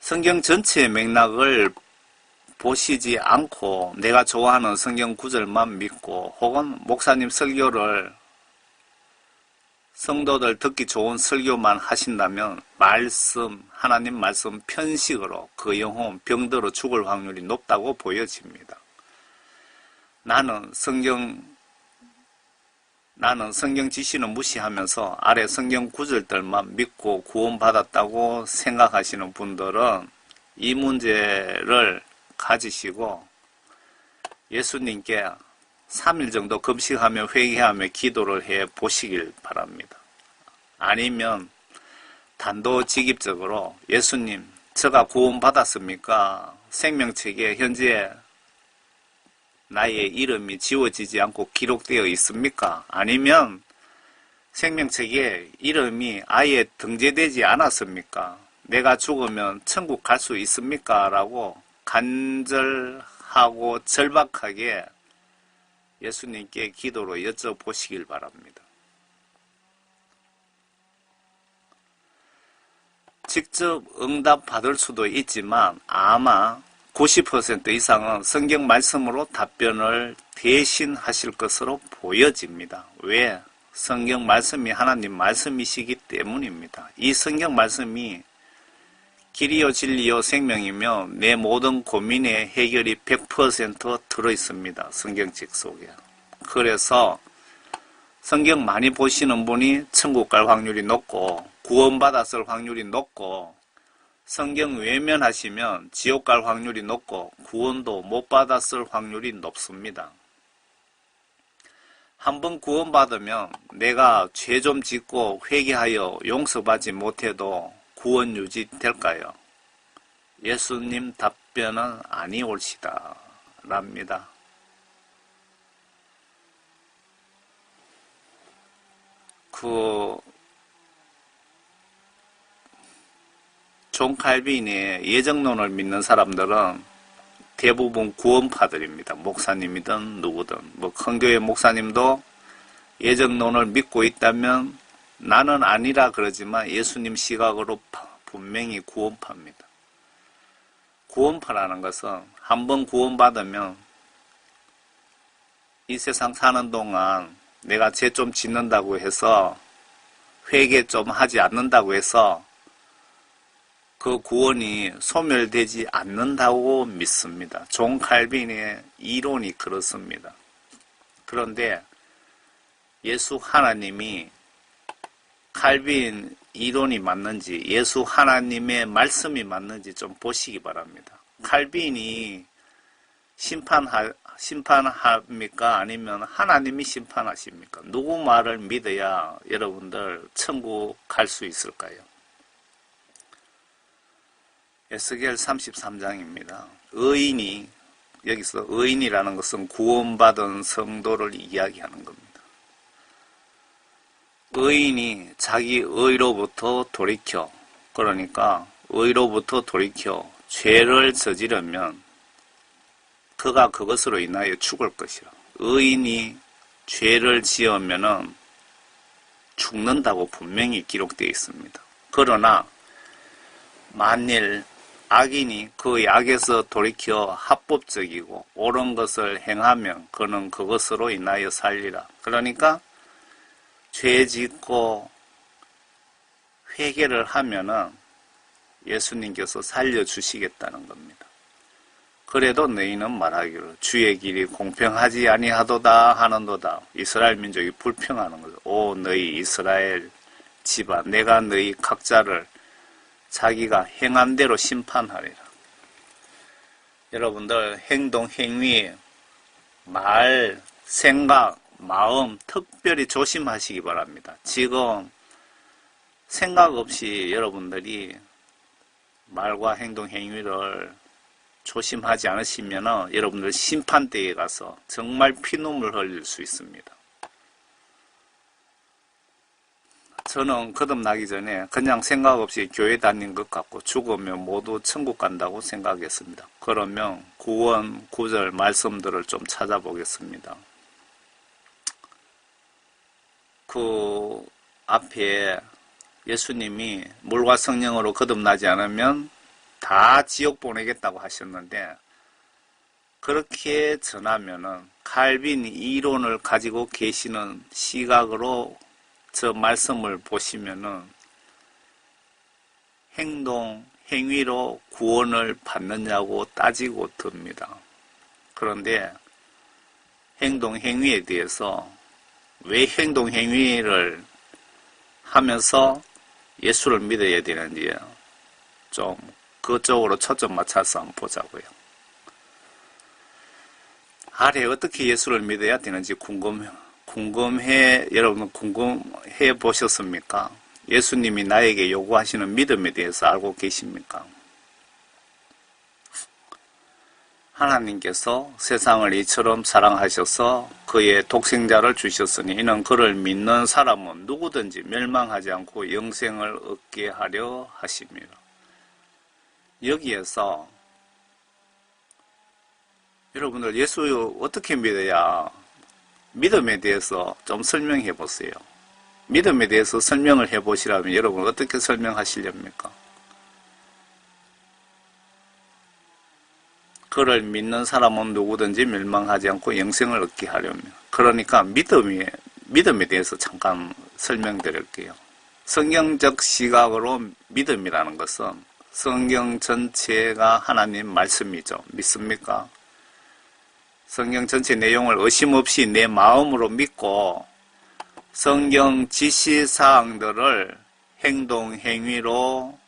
성경 전체의 맥락을 보시지 않고 내가 좋아하는 성경 구절만 믿고 혹은 목사님 설교를 성도들 듣기 좋은 설교만 하신다면 하나님 말씀 편식으로 그 영혼 병들어 죽을 확률이 높다고 보여집니다. 나는 성경 지시는 무시하면서 아래 성경 구절들만 믿고 구원받았다고 생각하시는 분들은 이 문제를 가지시고 예수님께 3일 정도 금식하며 회개하며 기도를 해 보시길 바랍니다. 아니면 단도직입적으로 예수님, 제가 구원받았습니까? 생명책에 현재 나의 이름이 지워지지 않고 기록되어 있습니까? 아니면 생명책에 이름이 아예 등재되지 않았습니까? 내가 죽으면 천국 갈 수 있습니까? 라고 간절하고 절박하게 예수님께 기도로 여쭤보시길 바랍니다. 직접 응답 받을 수도 있지만 아마 90% 이상은 성경 말씀으로 답변을 대신하실 것으로 보여집니다. 왜? 성경 말씀이 하나님 말씀이시기 때문입니다. 이 성경 말씀이 길이요 진리요 생명이며 내 모든 고민의 해결이 100% 들어있습니다. 성경책 속에. 그래서 성경 많이 보시는 분이 천국 갈 확률이 높고 구원받았을 확률이 높고 성경 외면하시면 지옥 갈 확률이 높고 구원도 못 받았을 확률이 높습니다. 한번 구원받으면 내가 죄 좀 짓고 회개하여 용서받지 못해도 구원 유지될까요? 예수님 답변은 아니올시다 랍니다. 존 칼빈의 예정론을 믿는 사람들은 대부분 구원파들입니다. 목사님이든 누구든. 큰 교회 목사님도 예정론을 믿고 있다면 나는 아니라 그러지만 예수님 시각으로 분명히 구원파입니다. 구원파라는 것은 한번 구원받으면 이 세상 사는 동안 내가 죄 좀 짓는다고 해서 회개 좀 하지 않는다고 해서 그 구원이 소멸되지 않는다고 믿습니다. 존 칼빈의 이론이 그렇습니다. 그런데 예수 하나님이 칼빈 이론이 맞는지 예수 하나님의 말씀이 맞는지 좀 보시기 바랍니다. 칼빈이 심판합니까? 아니면 하나님이 심판하십니까? 누구 말을 믿어야 여러분들 천국 갈 수 있을까요? 에스겔 33장입니다. 의인이, 여기서 의인이라는 것은 구원받은 성도를 이야기하는 겁니다. 의인이 자기 의로부터 돌이켜, 그러니까 의로부터 돌이켜 죄를 저지르면 그가 그것으로 인하여 죽을 것이라. 의인이 죄를 지으면은 죽는다고 분명히 기록되어 있습니다. 그러나 만일 악인이 그 악에서 돌이켜 합법적이고 옳은 것을 행하면 그는 그것으로 인하여 살리라. 그러니까 죄 짓고 회개를 하면은 예수님께서 살려주시겠다는 겁니다. 그래도 너희는 말하기를 주의 길이 공평하지 아니하도다 하는도다. 이스라엘 민족이 불평하는 거죠. 오 너희 이스라엘 집아 내가 너희 각자를 자기가 행한 대로 심판하리라. 여러분들 행동, 행위, 말, 생각, 마음 특별히 조심하시기 바랍니다. 지금 생각 없이 여러분들이 말과 행동, 행위를 조심하지 않으시면 여러분들 심판대에 가서 정말 피눈물 흘릴 수 있습니다. 저는 거듭나기 전에 그냥 생각 없이 교회 다닌 것 같고 죽으면 모두 천국 간다고 생각했습니다. 그러면 구원, 구절 말씀들을 좀 찾아보겠습니다. 그 앞에 예수님이 물과 성령으로 거듭나지 않으면 다 지옥 보내겠다고 하셨는데 그렇게 전하면은 칼빈 이론을 가지고 계시는 시각으로 저 말씀을 보시면은 행동, 행위로 구원을 받느냐고 따지고 듭니다. 그런데 행동, 행위에 대해서 왜 행동, 행위를 하면서 예수를 믿어야 되는지 좀 그쪽으로 초점 맞춰서 한번 보자고요. 아래 어떻게 예수를 믿어야 되는지 여러분 궁금해 보셨습니까? 예수님이 나에게 요구하시는 믿음에 대해서 알고 계십니까? 하나님께서 세상을 이처럼 사랑하셔서 그의 독생자를 주셨으니 이는 그를 믿는 사람은 누구든지 멸망하지 않고 영생을 얻게 하려 하십니다. 여기에서 여러분들 예수 어떻게 믿어야 믿음에 대해서 좀 설명해 보세요. 믿음에 대해서 설명을 해 보시라면 여러분 어떻게 설명하시렵니까? 그를 믿는 사람은 누구든지 멸망하지 않고 영생을 얻게 하려면 그러니까 믿음에 대해서 잠깐 설명드릴게요. 성경적 시각으로 믿음이라는 것은 성경 전체가 하나님 말씀이죠. 믿습니까? 성경 전체 내용을 의심 없이 내 마음으로 믿고 성경 지시사항들을 행동, 행위로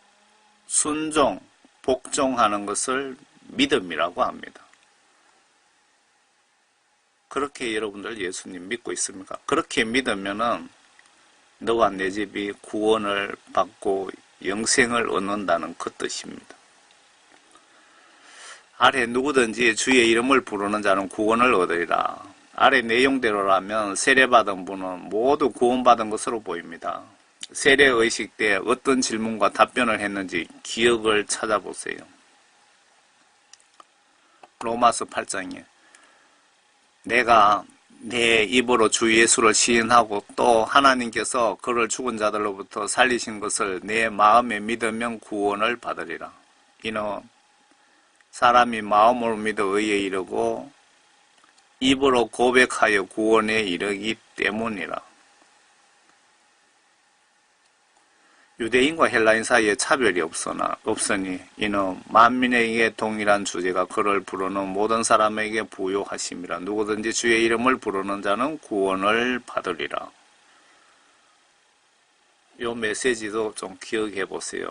순종, 복종하는 것을 믿음이라고 합니다. 그렇게 여러분들 예수님 믿고 있습니까? 그렇게 믿으면은 너와 내 집이 구원을 받고 영생을 얻는다는 그 뜻입니다. 아래 누구든지 주의 이름을 부르는 자는 구원을 얻으리라. 아래 내용대로라면 세례받은 분은 모두 구원받은 것으로 보입니다. 세례의식 때 어떤 질문과 답변을 했는지 기억을 찾아보세요. 로마서 8장에 내가 내 입으로 주 예수를 시인하고 또 하나님께서 그를 죽은 자들로부터 살리신 것을 내 마음에 믿으면 구원을 받으리라. 이는 사람이 마음으로 믿어 의에 이르고 입으로 고백하여 구원에 이르기 때문이라. 유대인과 헬라인 사이에 차별이 없으니 이는 만민에게 동일한 주제가 그를 부르는 모든 사람에게 부요하심이라. 누구든지 주의 이름을 부르는 자는 구원을 받으리라. 이 메시지도 좀 기억해 보세요.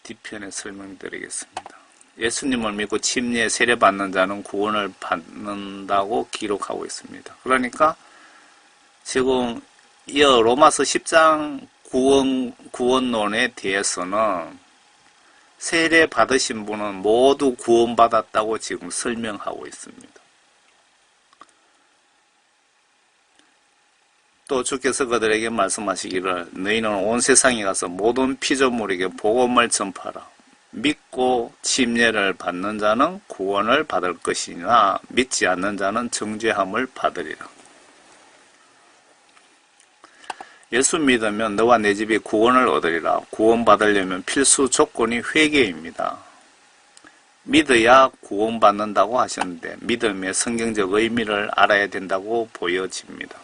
뒤편에 설명드리겠습니다. 예수님을 믿고 침례 세례받는 자는 구원을 받는다고 기록하고 있습니다. 그러니까 지금 이 로마서 10장 구원론에 대해서는 세례 받으신 분은 모두 구원받았다고 지금 설명하고 있습니다. 또 주께서 그들에게 말씀하시기를 너희는 온 세상에 가서 모든 피조물에게 복음을 전파하라. 믿고 침례를 받는 자는 구원을 받을 것이나 믿지 않는 자는 정죄함을 받으리라. 예수 믿으면 너와 내 집이 구원을 얻으리라. 구원받으려면 필수 조건이 회개입니다. 믿어야 구원받는다고 하셨는데 믿음의 성경적 의미를 알아야 된다고 보여집니다.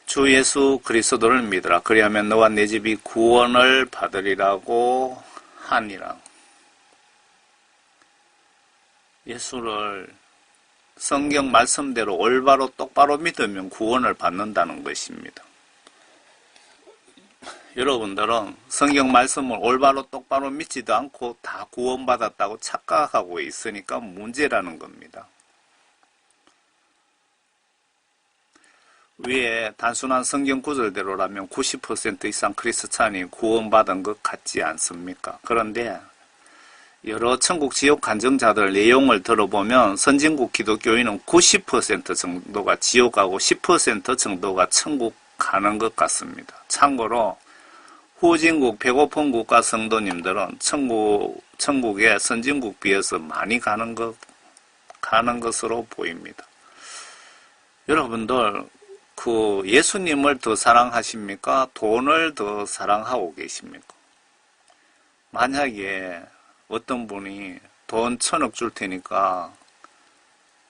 주 예수 그리스도를 믿으라. 그리하면 너와 내 집이 구원을 받으리라고 한이랑 예수를 성경 말씀대로 올바로 똑바로 믿으면 구원을 받는다는 것입니다. 여러분들은 성경 말씀을 올바로 똑바로 믿지도 않고 다 구원받았다고 착각하고 있으니까 문제라는 겁니다. 위에 단순한 성경 구절대로라면 90% 이상 크리스찬이 구원받은 것 같지 않습니까? 그런데 여러 천국 지옥 간증자들 내용을 들어보면 선진국 기독교인은 90% 정도가 지옥 가고 10% 정도가 천국 가는 것 같습니다. 참고로 후진국 배고픈 국가 성도님들은 천국에 선진국 비해서 많이 가는 것으로 보입니다. 여러분들 그 예수님을 더 사랑하십니까? 돈을 더 사랑하고 계십니까? 만약에 어떤 분이 돈 1,000억 줄 테니까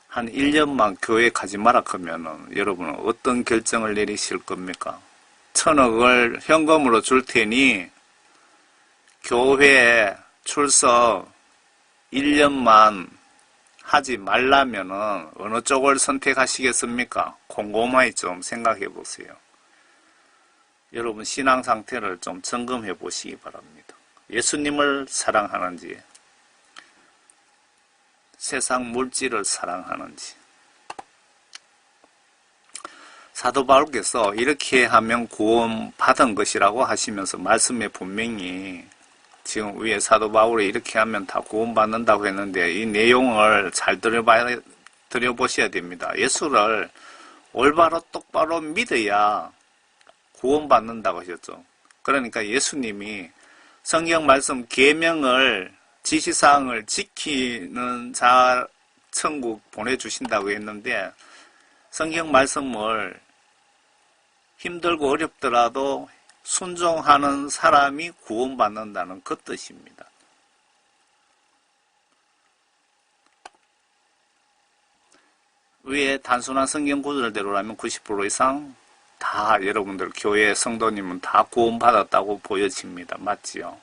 한 1년만 교회 가지 마라 하면은 여러분은 어떤 결정을 내리실 겁니까? 1,000억을 현금으로 줄 테니 교회 출석 1년만 하지 말라면은 어느 쪽을 선택하시겠습니까? 곰곰이 좀 생각해 보세요. 여러분 신앙 상태를 좀 점검해 보시기 바랍니다. 예수님을 사랑하는지 세상 물질을 사랑하는지. 사도 바울께서 이렇게 하면 구원 받은 것이라고 하시면서 말씀에 분명히 지금 위에 사도 바울이 이렇게 하면 다 구원 받는다고 했는데 이 내용을 잘 들여보셔야 됩니다. 예수를 올바로 똑바로 믿어야 구원 받는다고 하셨죠. 그러니까 예수님이 성경 말씀 계명을 지시사항을 지키는 자 천국 보내주신다고 했는데 성경 말씀을 힘들고 어렵더라도 순종하는 사람이 구원받는다는 그 뜻입니다. 위에 단순한 성경 구절대로라면 90% 이상 다 여러분들 교회 성도님은 다 구원받았다고 보여집니다. 맞지요?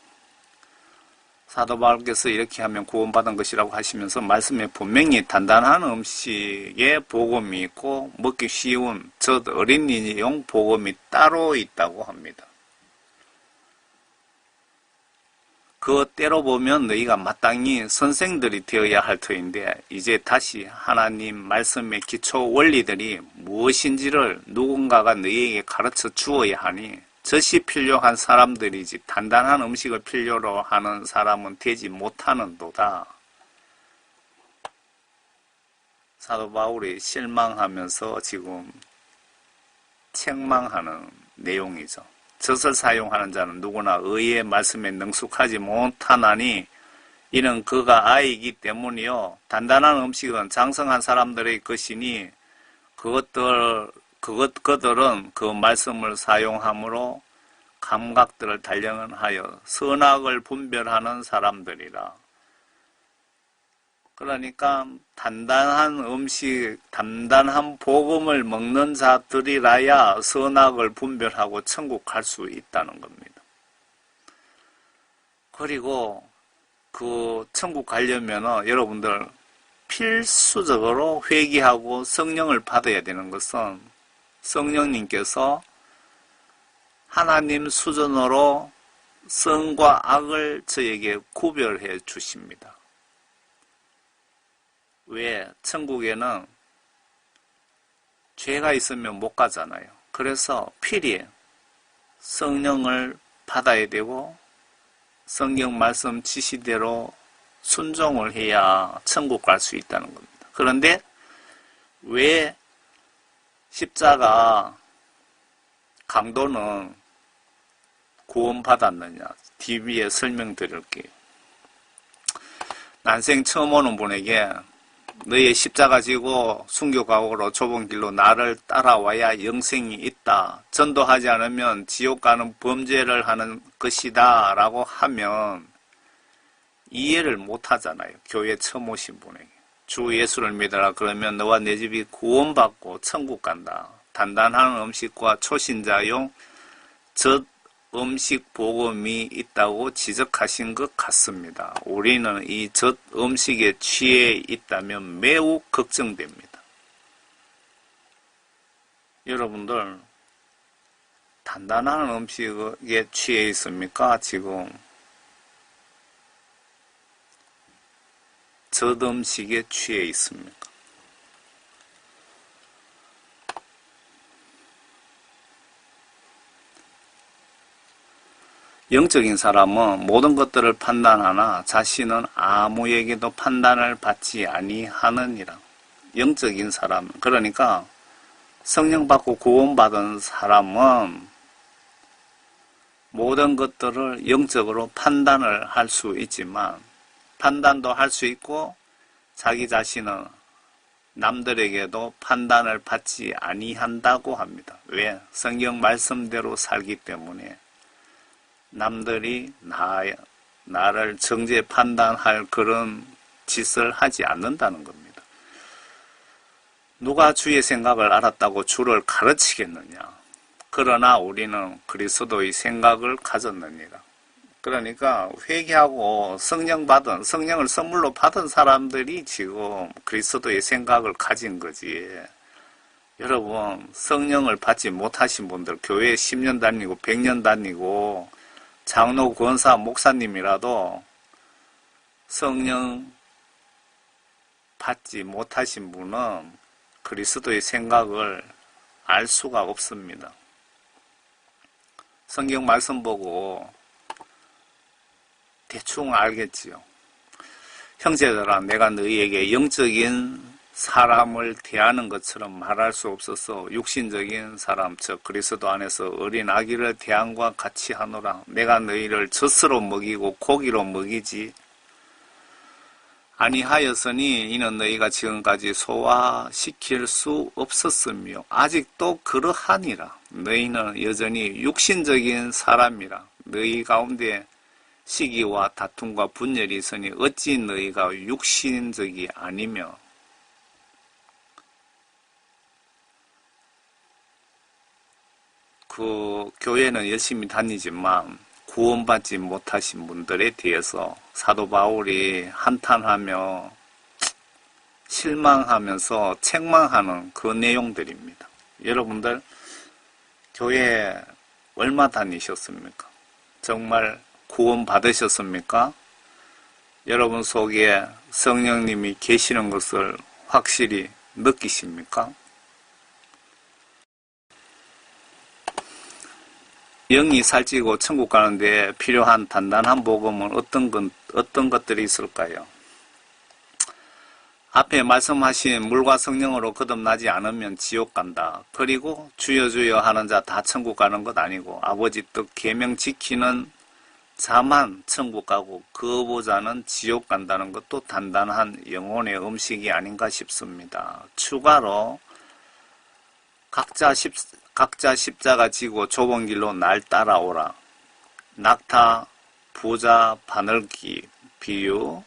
사도 바울께서 이렇게 하면 구원받은 것이라고 하시면서 말씀에 분명히 단단한 음식의 복음이 있고 먹기 쉬운 젖 어린이용 복음이 따로 있다고 합니다. 그 때로 보면 너희가 마땅히 선생들이 되어야 할 터인데 이제 다시 하나님 말씀의 기초 원리들이 무엇인지를 누군가가 너희에게 가르쳐 주어야 하니 젖이 필요한 사람들이지 단단한 음식을 필요로 하는 사람은 되지 못하는도다. 사도 바울이 실망하면서 지금 책망하는 내용이죠. 젖을 사용하는 자는 누구나 의의 말씀에 능숙하지 못하나니 이는 그가 아이이기 때문이요. 단단한 음식은 장성한 사람들의 것이니 그들은 그 말씀을 사용함으로 감각들을 단련하여 선악을 분별하는 사람들이라. 그러니까 단단한 음식, 단단한 복음을 먹는 자들이라야 선악을 분별하고 천국 갈 수 있다는 겁니다. 그리고 그 천국 가려면 여러분들 필수적으로 회개하고 성령을 받아야 되는 것은 성령님께서 하나님 수준으로 선과 악을 저에게 구별해 주십니다. 왜? 천국에는 죄가 있으면 못 가잖아요. 그래서 필히 성령을 받아야 되고 성경 말씀 지시대로 순종을 해야 천국 갈 수 있다는 겁니다. 그런데 왜 십자가 강도는 구원받았느냐? 뒤에 설명드릴게요. 난생 처음 오는 분에게 너의 십자가 지고 순교각오로 좁은 길로 나를 따라와야 영생이 있다. 전도하지 않으면 지옥 가는 범죄를 하는 것이다. 라고 하면 이해를 못 하잖아요. 교회 처음 오신 분에게. 주 예수를 믿어라. 그러면 너와 내 집이 구원받고 천국 간다. 단단한 음식과 초신자용 젖 음식 복음이 있다고 지적하신 것 같습니다. 우리는 이 젖 음식에 취해 있다면 매우 걱정됩니다. 여러분들 단단한 음식에 취해 있습니까? 지금 젖 음식에 취해 있습니까? 영적인 사람은 모든 것들을 판단하나 자신은 아무에게도 판단을 받지 아니하느니라. 영적인 사람, 그러니까 성령 받고 구원받은 사람은 모든 것들을 영적으로 판단을 할 수 있지만 판단도 할 수 있고 자기 자신은 남들에게도 판단을 받지 아니한다고 합니다. 왜? 성경 말씀대로 살기 때문에 남들이 나를 정죄 판단할 그런 짓을 하지 않는다는 겁니다. 누가 주의 생각을 알았다고 주를 가르치겠느냐? 그러나 우리는 그리스도의 생각을 가졌느니라. 그러니까 회개하고 성령을 선물로 받은 사람들이 지금 그리스도의 생각을 가진 거지. 여러분, 성령을 받지 못하신 분들, 교회에 10년 다니고 100년 다니고 장로, 권사, 목사님이라도 성령 받지 못하신 분은 그리스도의 생각을 알 수가 없습니다. 성경 말씀 보고 대충 알겠지요. 형제들아, 내가 너희에게 영적인 사람을 대하는 것처럼 말할 수 없어서 육신적인 사람, 즉 그리스도 안에서 어린 아기를 대함과 같이 하노라. 내가 너희를 젖으로 먹이고 고기로 먹이지 아니하였으니 이는 너희가 지금까지 소화시킬 수 없었으며 아직도 그러하니라. 너희는 여전히 육신적인 사람이라. 너희 가운데 시기와 다툼과 분열이 있으니 어찌 너희가 육신적이 아니며 그 교회는 열심히 다니지만 구원받지 못하신 분들에 대해서 사도 바울이 한탄하며 실망하면서 책망하는 그 내용들입니다. 여러분들 교회 얼마 다니셨습니까? 정말 구원 받으셨습니까? 여러분 속에 성령님이 계시는 것을 확실히 느끼십니까? 영이 살찌고 천국 가는데 필요한 단단한 복음은 어떤 것들이 있을까요? 앞에 말씀하신 물과 성령으로 거듭나지 않으면 지옥 간다. 그리고 주여 주여 하는 자 다 천국 가는 것 아니고 아버지 뜻 계명 지키는 자만 천국 가고 그 후보자는 지옥 간다는 것도 단단한 영혼의 음식이 아닌가 싶습니다. 추가로 각자 십자가 지고 좁은 길로 날 따라오라. 낙타, 부자, 바늘기 비유,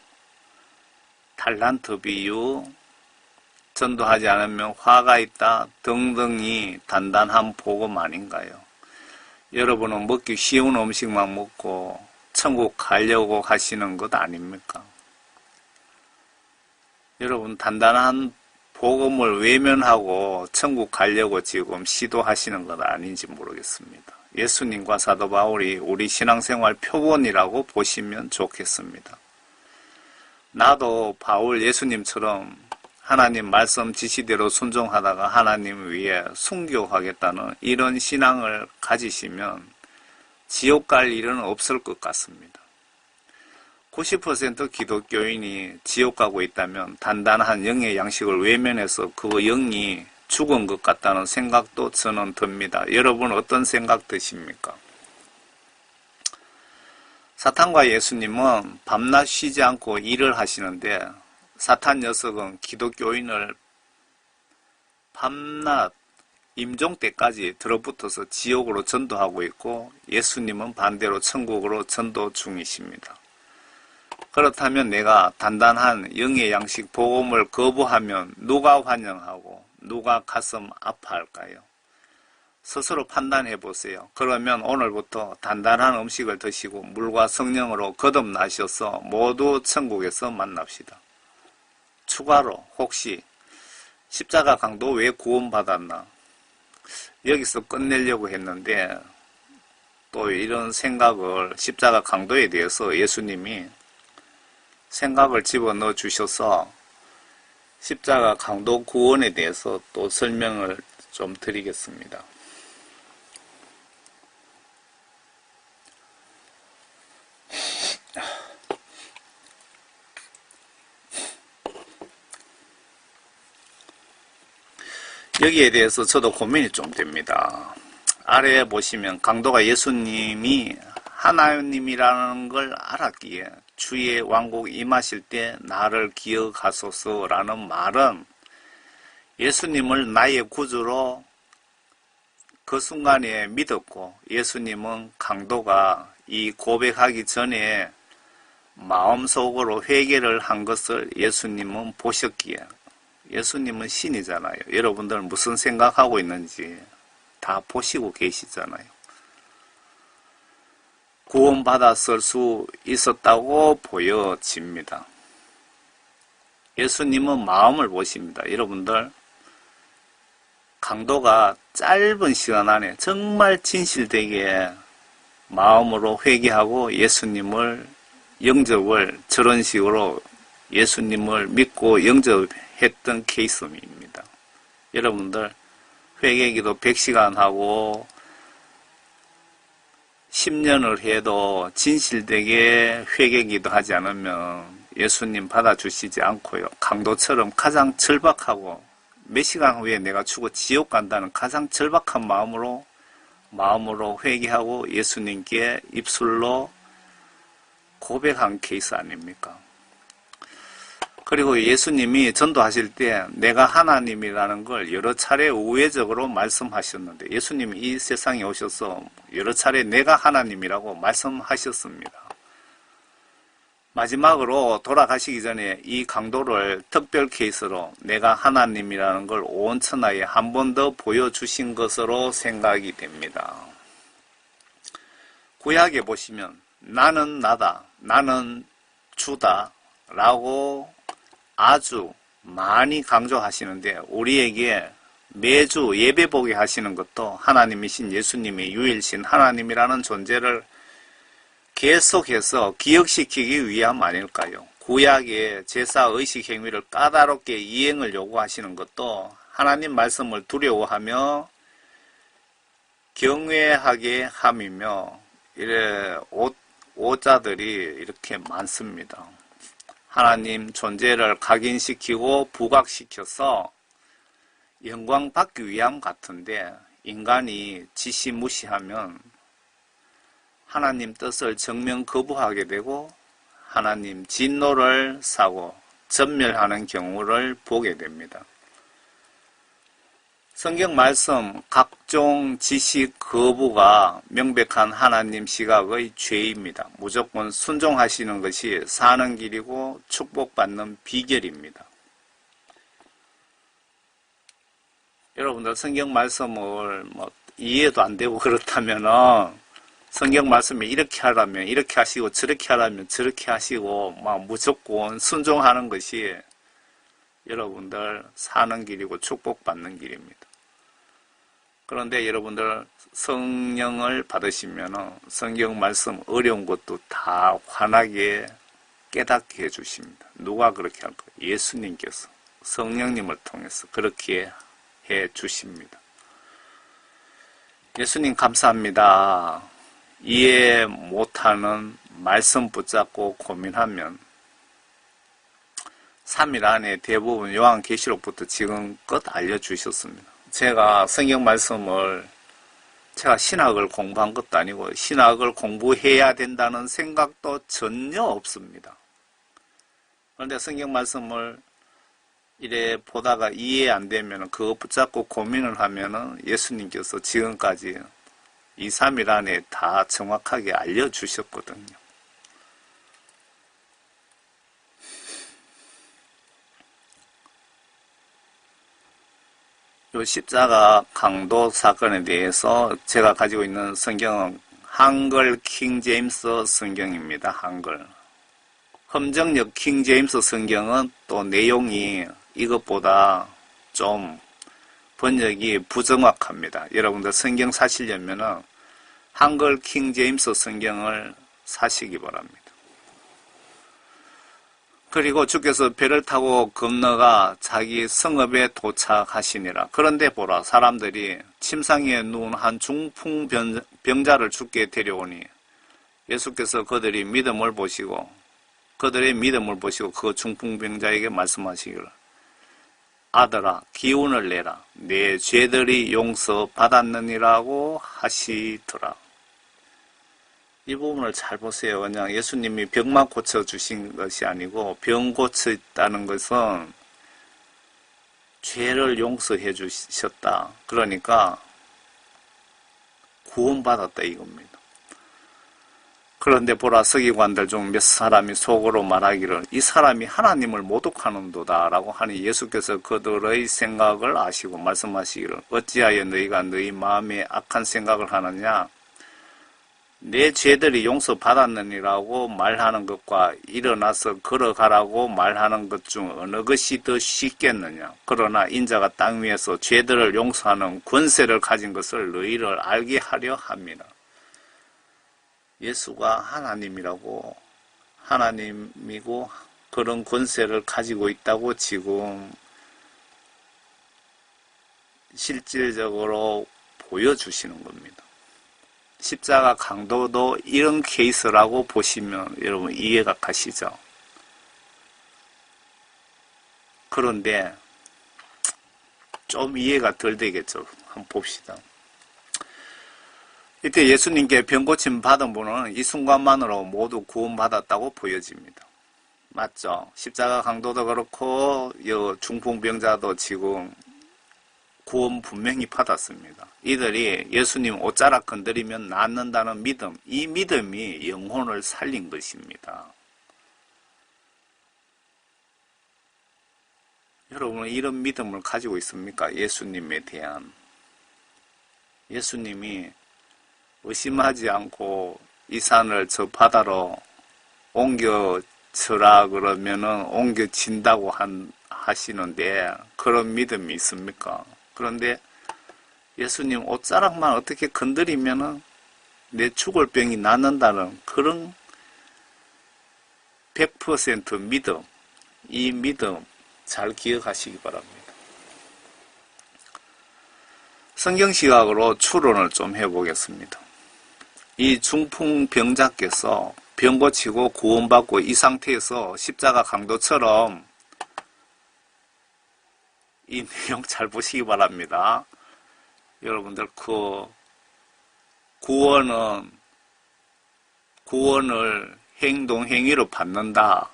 탈란트 비유, 전도하지 않으면 화가 있다 등등이 단단한 복음 아닌가요? 여러분은 먹기 쉬운 음식만 먹고 천국 가려고 하시는 것 아닙니까? 여러분 단단한 복음을 외면하고 천국 가려고 지금 시도하시는 건 아닌지 모르겠습니다. 예수님과 사도 바울이 우리 신앙생활 표본이라고 보시면 좋겠습니다. 나도 바울 예수님처럼 하나님 말씀 지시대로 순종하다가 하나님 위에 순교하겠다는 이런 신앙을 가지시면 지옥 갈 일은 없을 것 같습니다. 90% 기독교인이 지옥 가고 있다면 단단한 영의 양식을 외면해서 그 영이 죽은 것 같다는 생각도 저는 듭니다. 여러분 어떤 생각 드십니까? 사탄과 예수님은 밤낮 쉬지 않고 일을 하시는데 사탄 녀석은 기독교인을 밤낮 임종 때까지 들어붙어서 지옥으로 전도하고 있고 예수님은 반대로 천국으로 전도 중이십니다. 그렇다면 내가 단단한 영의 양식 복음을 거부하면 누가 환영하고 누가 가슴 아파할까요? 스스로 판단해 보세요. 그러면 오늘부터 단단한 음식을 드시고 물과 성령으로 거듭나셔서 모두 천국에서 만납시다. 추가로 혹시 십자가 강도 왜 구원받았나? 여기서 끝내려고 했는데 또 이런 생각을 십자가 강도에 대해서 예수님이 생각을 집어넣어 주셔서 십자가 강도 구원에 대해서 또 설명을 좀 드리겠습니다. 여기에 대해서 저도 고민이 좀 됩니다. 아래에 보시면 강도가 예수님이 하나님이라는 걸 알았기에 주의 왕국 임하실 때 나를 기억하소서라는 말은 예수님을 나의 구주로 그 순간에 믿었고 예수님은 강도가 이 고백하기 전에 마음속으로 회개를 한 것을 예수님은 보셨기에 예수님은 신이잖아요. 여러분들 무슨 생각하고 있는지 다 보시고 계시잖아요. 구원받았을 수 있었다고 보여집니다. 예수님은 마음을 보십니다. 여러분들 강도가 짧은 시간 안에 정말 진실되게 마음으로 회개하고 예수님을 영접을 저런 식으로 예수님을 믿고 영접했던 케이스입니다. 여러분들 회개기도 100시간 하고 10년을 해도 진실되게 회개기도 하지 않으면 예수님 받아주시지 않고요. 강도처럼 가장 절박하고 몇 시간 후에 내가 죽어 지옥 간다는 가장 절박한 마음으로 회개하고 예수님께 입술로 고백한 케이스 아닙니까? 그리고 예수님이 전도하실 때 내가 하나님이라는 걸 여러 차례 우회적으로 말씀하셨는데 예수님이 이 세상에 오셔서 여러 차례 내가 하나님이라고 말씀하셨습니다. 마지막으로 돌아가시기 전에 이 강도를 특별 케이스로 내가 하나님이라는 걸 온 천하에 한 번 더 보여주신 것으로 생각이 됩니다. 구약에 보시면 나는 나다, 나는 주다 라고 아주 많이 강조하시는데 우리에게 매주 예배 보게 하시는 것도 하나님이신 예수님이 유일신 하나님이라는 존재를 계속해서 기억시키기 위함 아닐까요? 구약의 제사의식 행위를 까다롭게 이행을 요구하시는 것도 하나님 말씀을 두려워하며 경외하게 함이며 이래 오자들이 이렇게 많습니다. 하나님 존재를 각인시키고 부각시켜서 영광 받기 위함 같은데 인간이 지시무시하면 하나님 뜻을 정면 거부하게 되고 하나님 진노를 사고 전멸하는 경우를 보게 됩니다. 성경 말씀 각종 지시 거부가 명백한 하나님 시각의 죄입니다. 무조건 순종하시는 것이 사는 길이고 축복받는 비결입니다. 여러분들 성경 말씀을 이해도 안 되고 그렇다면은 성경 말씀에 이렇게 하라면 이렇게 하시고 저렇게 하라면 저렇게 하시고 무조건 순종하는 것이 여러분들 사는 길이고 축복받는 길입니다. 그런데 여러분들 성령을 받으시면 성경 말씀 어려운 것도 다 환하게 깨닫게 해주십니다. 누가 그렇게 할까요? 예수님께서 성령님을 통해서 그렇게 해주십니다. 예수님 감사합니다. 이해 못하는 말씀 붙잡고 고민하면 3일 안에 대부분 요한계시록부터 지금껏 알려주셨습니다. 제가 성경 말씀을 제가 신학을 공부한 것도 아니고 신학을 공부해야 된다는 생각도 전혀 없습니다. 그런데 성경 말씀을 이래 보다가 이해 안 되면 그거 붙잡고 고민을 하면은 예수님께서 지금까지 2, 3일 안에 다 정확하게 알려주셨거든요. 요 십자가 강도 사건에 대해서 제가 가지고 있는 성경은 한글 킹 제임스 성경입니다. 한글. 험정역 킹 제임스 성경은 또 내용이 이것보다 좀 번역이 부정확합니다. 여러분들 성경 사시려면은 한글 킹 제임스 성경을 사시기 바랍니다. 그리고 주께서 배를 타고 건너가 자기 성읍에 도착하시니라. 그런데 보라, 사람들이 침상에 누운 한 중풍병자를 주께 데려오니 예수께서 그들의 믿음을 보시고 그 중풍병자에게 말씀하시기를, 아들아, 기운을 내라. 내 죄들이 용서받았느니라고 하시더라. 이 부분을 잘 보세요. 그냥 예수님이 병만 고쳐주신 것이 아니고 병 고쳤다는 것은 죄를 용서해 주셨다. 그러니까 구원받았다 이겁니다. 그런데 보라, 서기관들 중 몇 사람이 속으로 말하기를 이 사람이 하나님을 모독하는도다 라고 하니 예수께서 그들의 생각을 아시고 말씀하시기를, 어찌하여 너희가 너희 마음에 악한 생각을 하느냐? 내 죄들이 용서받았느니라고 말하는 것과 일어나서 걸어가라고 말하는 것 중 어느 것이 더 쉽겠느냐? 그러나 인자가 땅 위에서 죄들을 용서하는 권세를 가진 것을 너희를 알게 하려 합니다. 예수가 하나님이고 그런 권세를 가지고 있다고 지금 실질적으로 보여주시는 겁니다. 십자가 강도도 이런 케이스라고 보시면 여러분 이해가 가시죠? 그런데 좀 이해가 덜 되겠죠? 한번 봅시다. 이때 예수님께 병고침 받은 분은 이 순간만으로 모두 구원받았다고 보여집니다. 맞죠? 십자가 강도도 그렇고 중풍병자도 지금 구원 분명히 받았습니다. 이들이 예수님 옷자락 건드리면 낫는다는 믿음, 이 믿음이 영혼을 살린 것입니다. 여러분은 이런 믿음을 가지고 있습니까? 예수님에 대한. 예수님이 의심하지 않고 이 산을 저 바다로 옮겨쳐라 그러면은 옮겨진다고 하시는데 그런 믿음이 있습니까? 그런데 예수님 옷자락만 어떻게 건드리면은 내 죽을 병이 낫는다는 그런 100% 믿음, 이 믿음 잘 기억하시기 바랍니다. 성경 시각으로 추론을 좀 해보겠습니다. 이 중풍병자께서 병 고치고 구원받고 이 상태에서 십자가 강도처럼 이 내용 잘 보시기 바랍니다. 여러분들 그 구원을 행위로 받는다.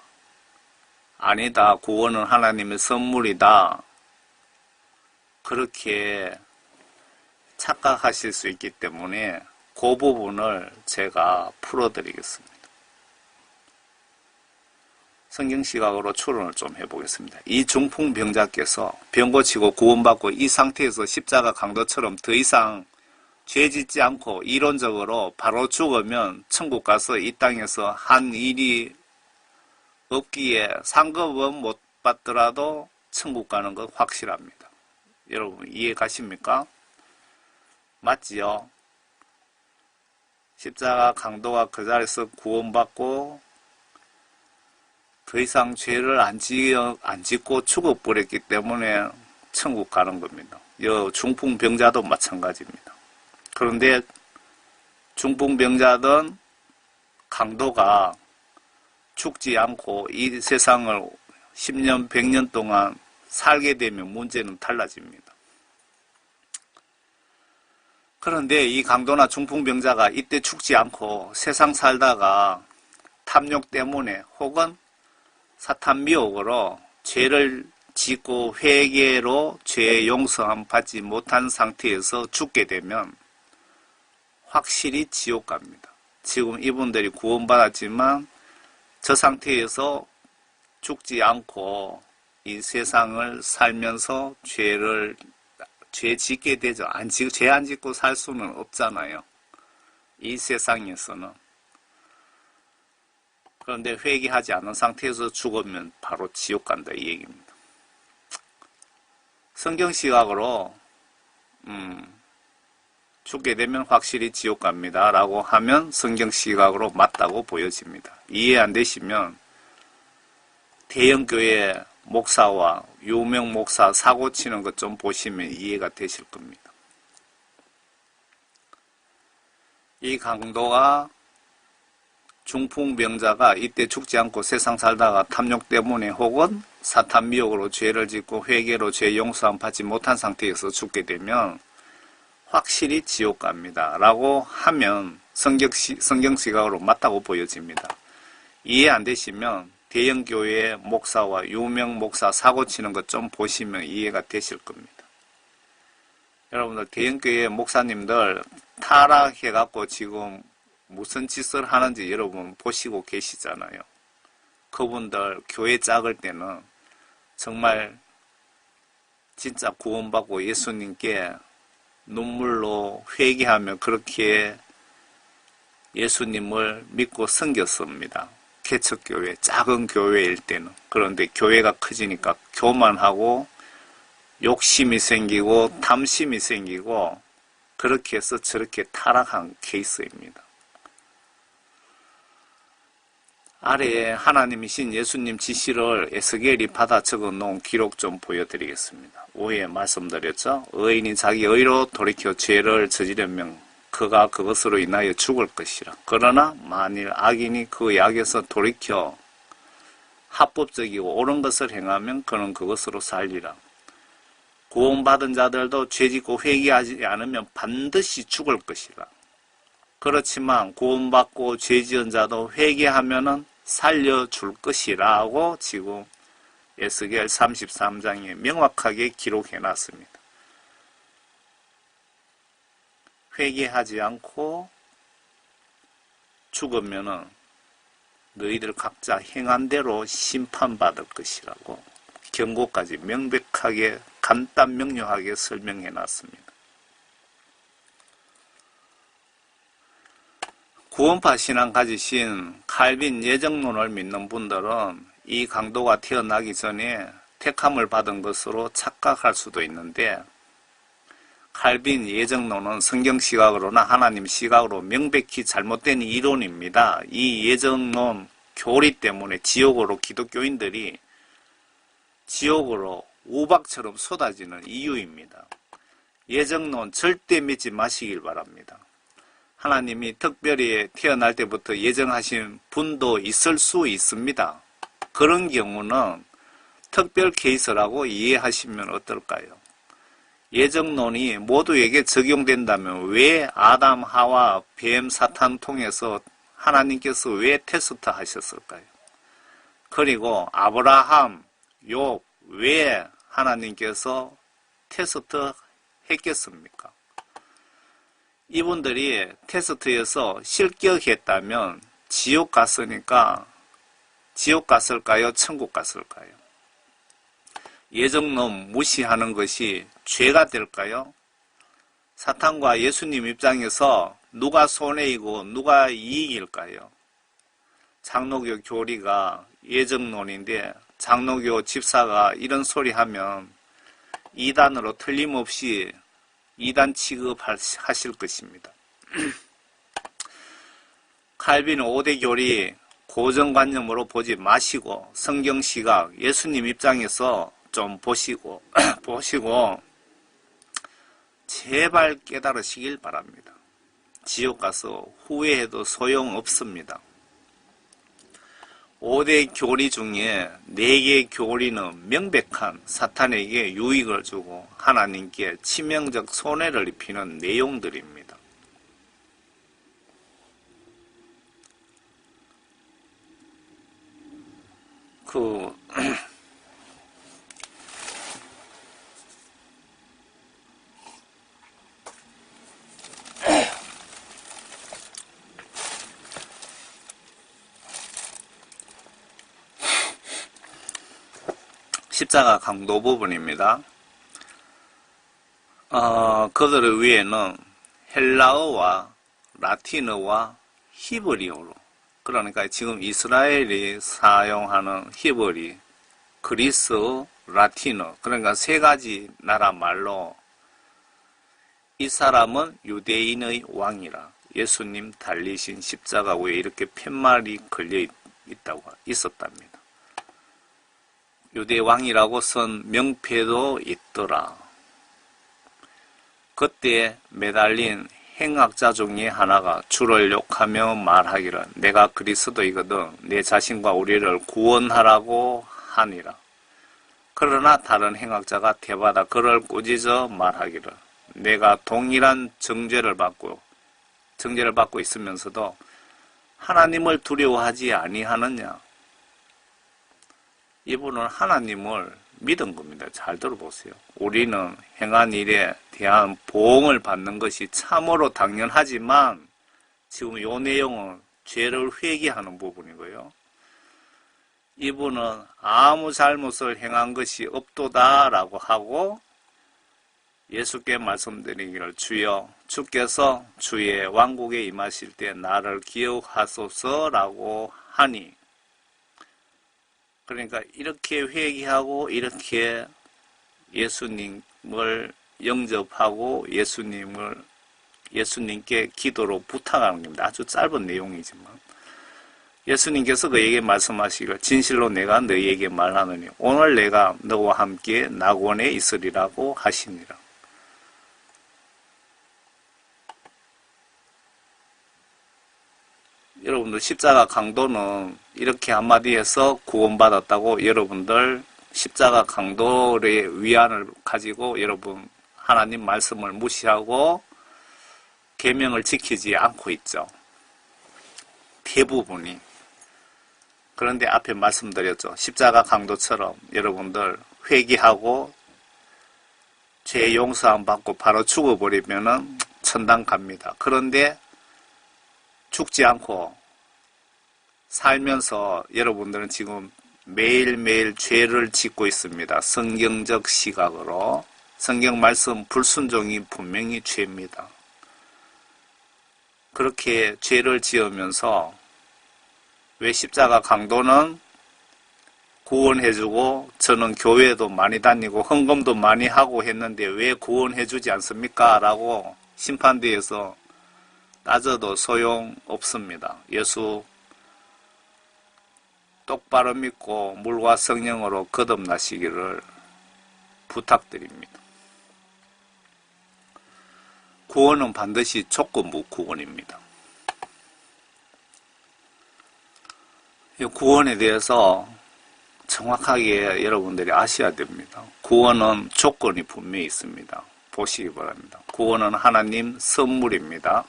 아니다. 구원은 하나님의 선물이다. 그렇게 착각하실 수 있기 때문에 그 부분을 제가 풀어드리겠습니다. 성경 시각으로 추론을 좀 해보겠습니다. 이 중풍병자께서 병 고치고 구원받고 이 상태에서 십자가 강도처럼 더 이상 죄 짓지 않고 이론적으로 바로 죽으면 천국 가서 이 땅에서 한 일이 없기에 상급은 못 받더라도 천국 가는 건 확실합니다. 여러분 이해 가십니까? 맞지요? 십자가 강도가 그 자리에서 구원받고 더 이상 죄를 안 짓고 죽어버렸기 때문에 천국 가는 겁니다. 중풍병자도 마찬가지입니다. 그런데 중풍병자든 강도가 죽지 않고 이 세상을 10년, 100년 동안 살게 되면 문제는 달라집니다. 그런데 이 강도나 중풍병자가 이때 죽지 않고 세상 살다가 탐욕 때문에 혹은 사탄 미혹으로 죄를 짓고 회개로 죄 용서함 받지 못한 상태에서 죽게 되면 확실히 지옥 갑니다. 지금 이분들이 구원받았지만 저 상태에서 죽지 않고 이 세상을 살면서 죄를 죄 짓게 되죠. 죄 안 짓고 살 수는 없잖아요. 이 세상에서는. 그런데 회개하지 않은 상태에서 죽으면 바로 지옥 간다 이 얘기입니다. 성경 시각으로 죽게 되면 확실히 지옥 갑니다 라고 하면 성경 시각으로 맞다고 보여집니다. 이해 안 되시면 대형교회 목사와 유명 목사 사고 치는 것 좀 보시면 이해가 되실 겁니다. 이 강도가 중풍병자가 이때 죽지 않고 세상 살다가 탐욕 때문에 혹은 사탄 미혹으로 죄를 짓고 회개로 죄 용서함 받지 못한 상태에서 죽게 되면 확실히 지옥 갑니다 라고 하면 성경 시각으로 맞다고 보여집니다. 이해 안 되시면 대형교회 목사와 유명 목사 사고 치는 것 좀 보시면 이해가 되실 겁니다. 여러분들 대형교회 목사님들 타락해갖고 지금 무슨 짓을 하는지 여러분 보시고 계시잖아요. 그분들 교회 작을 때는 정말 진짜 구원받고 예수님께 눈물로 회개하며 그렇게 예수님을 믿고 섬겼습니다. 개척교회, 작은 교회일 때는. 그런데 교회가 커지니까 교만하고 욕심이 생기고 탐심이 생기고 그렇게 해서 저렇게 타락한 케이스입니다. 아래에 하나님이신 예수님 지시를 에스겔이 받아 적어 놓은 기록 좀 보여드리겠습니다. 5에 말씀드렸죠. 의인이 자기 의로 돌이켜 죄를 저지르면 그가 그것으로 인하여 죽을 것이라. 그러나 만일 악인이 그 악에서 돌이켜 합법적이고 옳은 것을 행하면 그는 그것으로 살리라. 구원받은 자들도 죄짓고 회개하지 않으면 반드시 죽을 것이라. 그렇지만 구원받고 죄지은 자도 회개하면은 살려줄 것이라고 지금 에스겔 33장에 명확하게 기록해놨습니다. 회개하지 않고 죽으면은 너희들 각자 행한 대로 심판받을 것이라고 경고까지 명백하게 간단 명료하게 설명해놨습니다. 구원파 신앙 가지신 칼빈 예정론을 믿는 분들은 이 강도가 태어나기 전에 택함을 받은 것으로 착각할 수도 있는데 칼빈 예정론은 성경 시각으로나 하나님 시각으로 명백히 잘못된 이론입니다. 이 예정론 교리 때문에 지옥으로 기독교인들이 지옥으로 우박처럼 쏟아지는 이유입니다. 예정론 절대 믿지 마시길 바랍니다. 하나님이 특별히 태어날 때부터 예정하신 분도 있을 수 있습니다. 그런 경우는 특별 케이스라고 이해하시면 어떨까요? 예정론이 모두에게 적용된다면 왜 아담, 하와, 뱀, 사탄 통해서 하나님께서 왜 테스트 하셨을까요? 그리고 아브라함, 욥, 왜 하나님께서 테스트 했겠습니까? 이분들이 테스트에서 실격했다면 지옥 갔으니까 지옥 갔을까요? 천국 갔을까요? 예정론 무시하는 것이 죄가 될까요? 사탄과 예수님 입장에서 누가 손해이고 누가 이익일까요? 장로교 교리가 예정론인데 장로교 집사가 이런 소리 하면 이단으로 틀림없이 이단 취급하실 것입니다. 칼빈 5대 교리 고정관념으로 보지 마시고 성경 시각 예수님 입장에서 좀 보시고 제발 깨달으시길 바랍니다. 지옥 가서 후회해도 소용없습니다. 5대 교리 중에 4개 교리는 명백한 사탄에게 유익을 주고 하나님께 치명적 손해를 입히는 내용들입니다. 십자가 강도 부분입니다. 그들 위에는 헬라어와 라틴어와 히브리어로, 그러니까 지금 이스라엘이 사용하는 히브리, 그리스어, 라틴어, 그러니까 세 가지 나라 말로 이 사람은 유대인의 왕이라, 예수님 달리신 십자가 위에 이렇게 팻말이 걸려 있었답니다. 유대 왕이라고 쓴 명패도 있더라. 그때 매달린 행악자 중에 하나가 주를 욕하며 말하기를 내가 그리스도이거든 내 자신과 우리를 구원하라고 하니라. 그러나 다른 행악자가 대받아 그를 꾸짖어 말하기를 내가 동일한 정죄를 받고 있으면서도 하나님을 두려워하지 아니하느냐. 이분은 하나님을 믿은 겁니다. 잘 들어보세요. 우리는 행한 일에 대한 보응을 받는 것이 참으로 당연하지만 지금 이 내용은 죄를 회개하는 부분이고요. 이분은 아무 잘못을 행한 것이 없도다라고 하고 예수께 말씀드리기를 주여 주께서 주의 왕국에 임하실 때 나를 기억하소서라고 하니, 그러니까 이렇게 회개하고 이렇게 예수님을 영접하고 예수님께 기도로 부탁하는 겁니다. 아주 짧은 내용이지만 예수님께서 그에게 말씀하시기를 진실로 내가 너희에게 말하노니 오늘 내가 너와 함께 낙원에 있으리라고 하시니라. 여러분들 십자가 강도는 이렇게 한마디 해서 구원받았다고 여러분들 십자가 강도의 위안을 가지고 여러분 하나님 말씀을 무시하고 계명을 지키지 않고 있죠. 대부분이. 그런데 앞에 말씀드렸죠. 십자가 강도처럼 여러분들 회개하고 죄 용서함 받고 바로 죽어버리면은 천당 갑니다. 그런데 죽지 않고 살면서 여러분들은 지금 매일매일 죄를 짓고 있습니다. 성경적 시각으로. 성경 말씀 불순종이 분명히 죄입니다. 그렇게 죄를 지으면서 왜 십자가 강도는 구원해주고 저는 교회도 많이 다니고 헌금도 많이 하고 했는데 왜 구원해주지 않습니까? 라고 심판대에서 따져도 소용없습니다. 예수 똑바로 믿고 물과 성령으로 거듭나시기를 부탁드립니다. 구원은 반드시 조건부 구원입니다. 이 구원에 대해서 정확하게 여러분들이 아셔야 됩니다. 구원은 조건이 분명히 있습니다. 보시기 바랍니다. 구원은 하나님 선물입니다.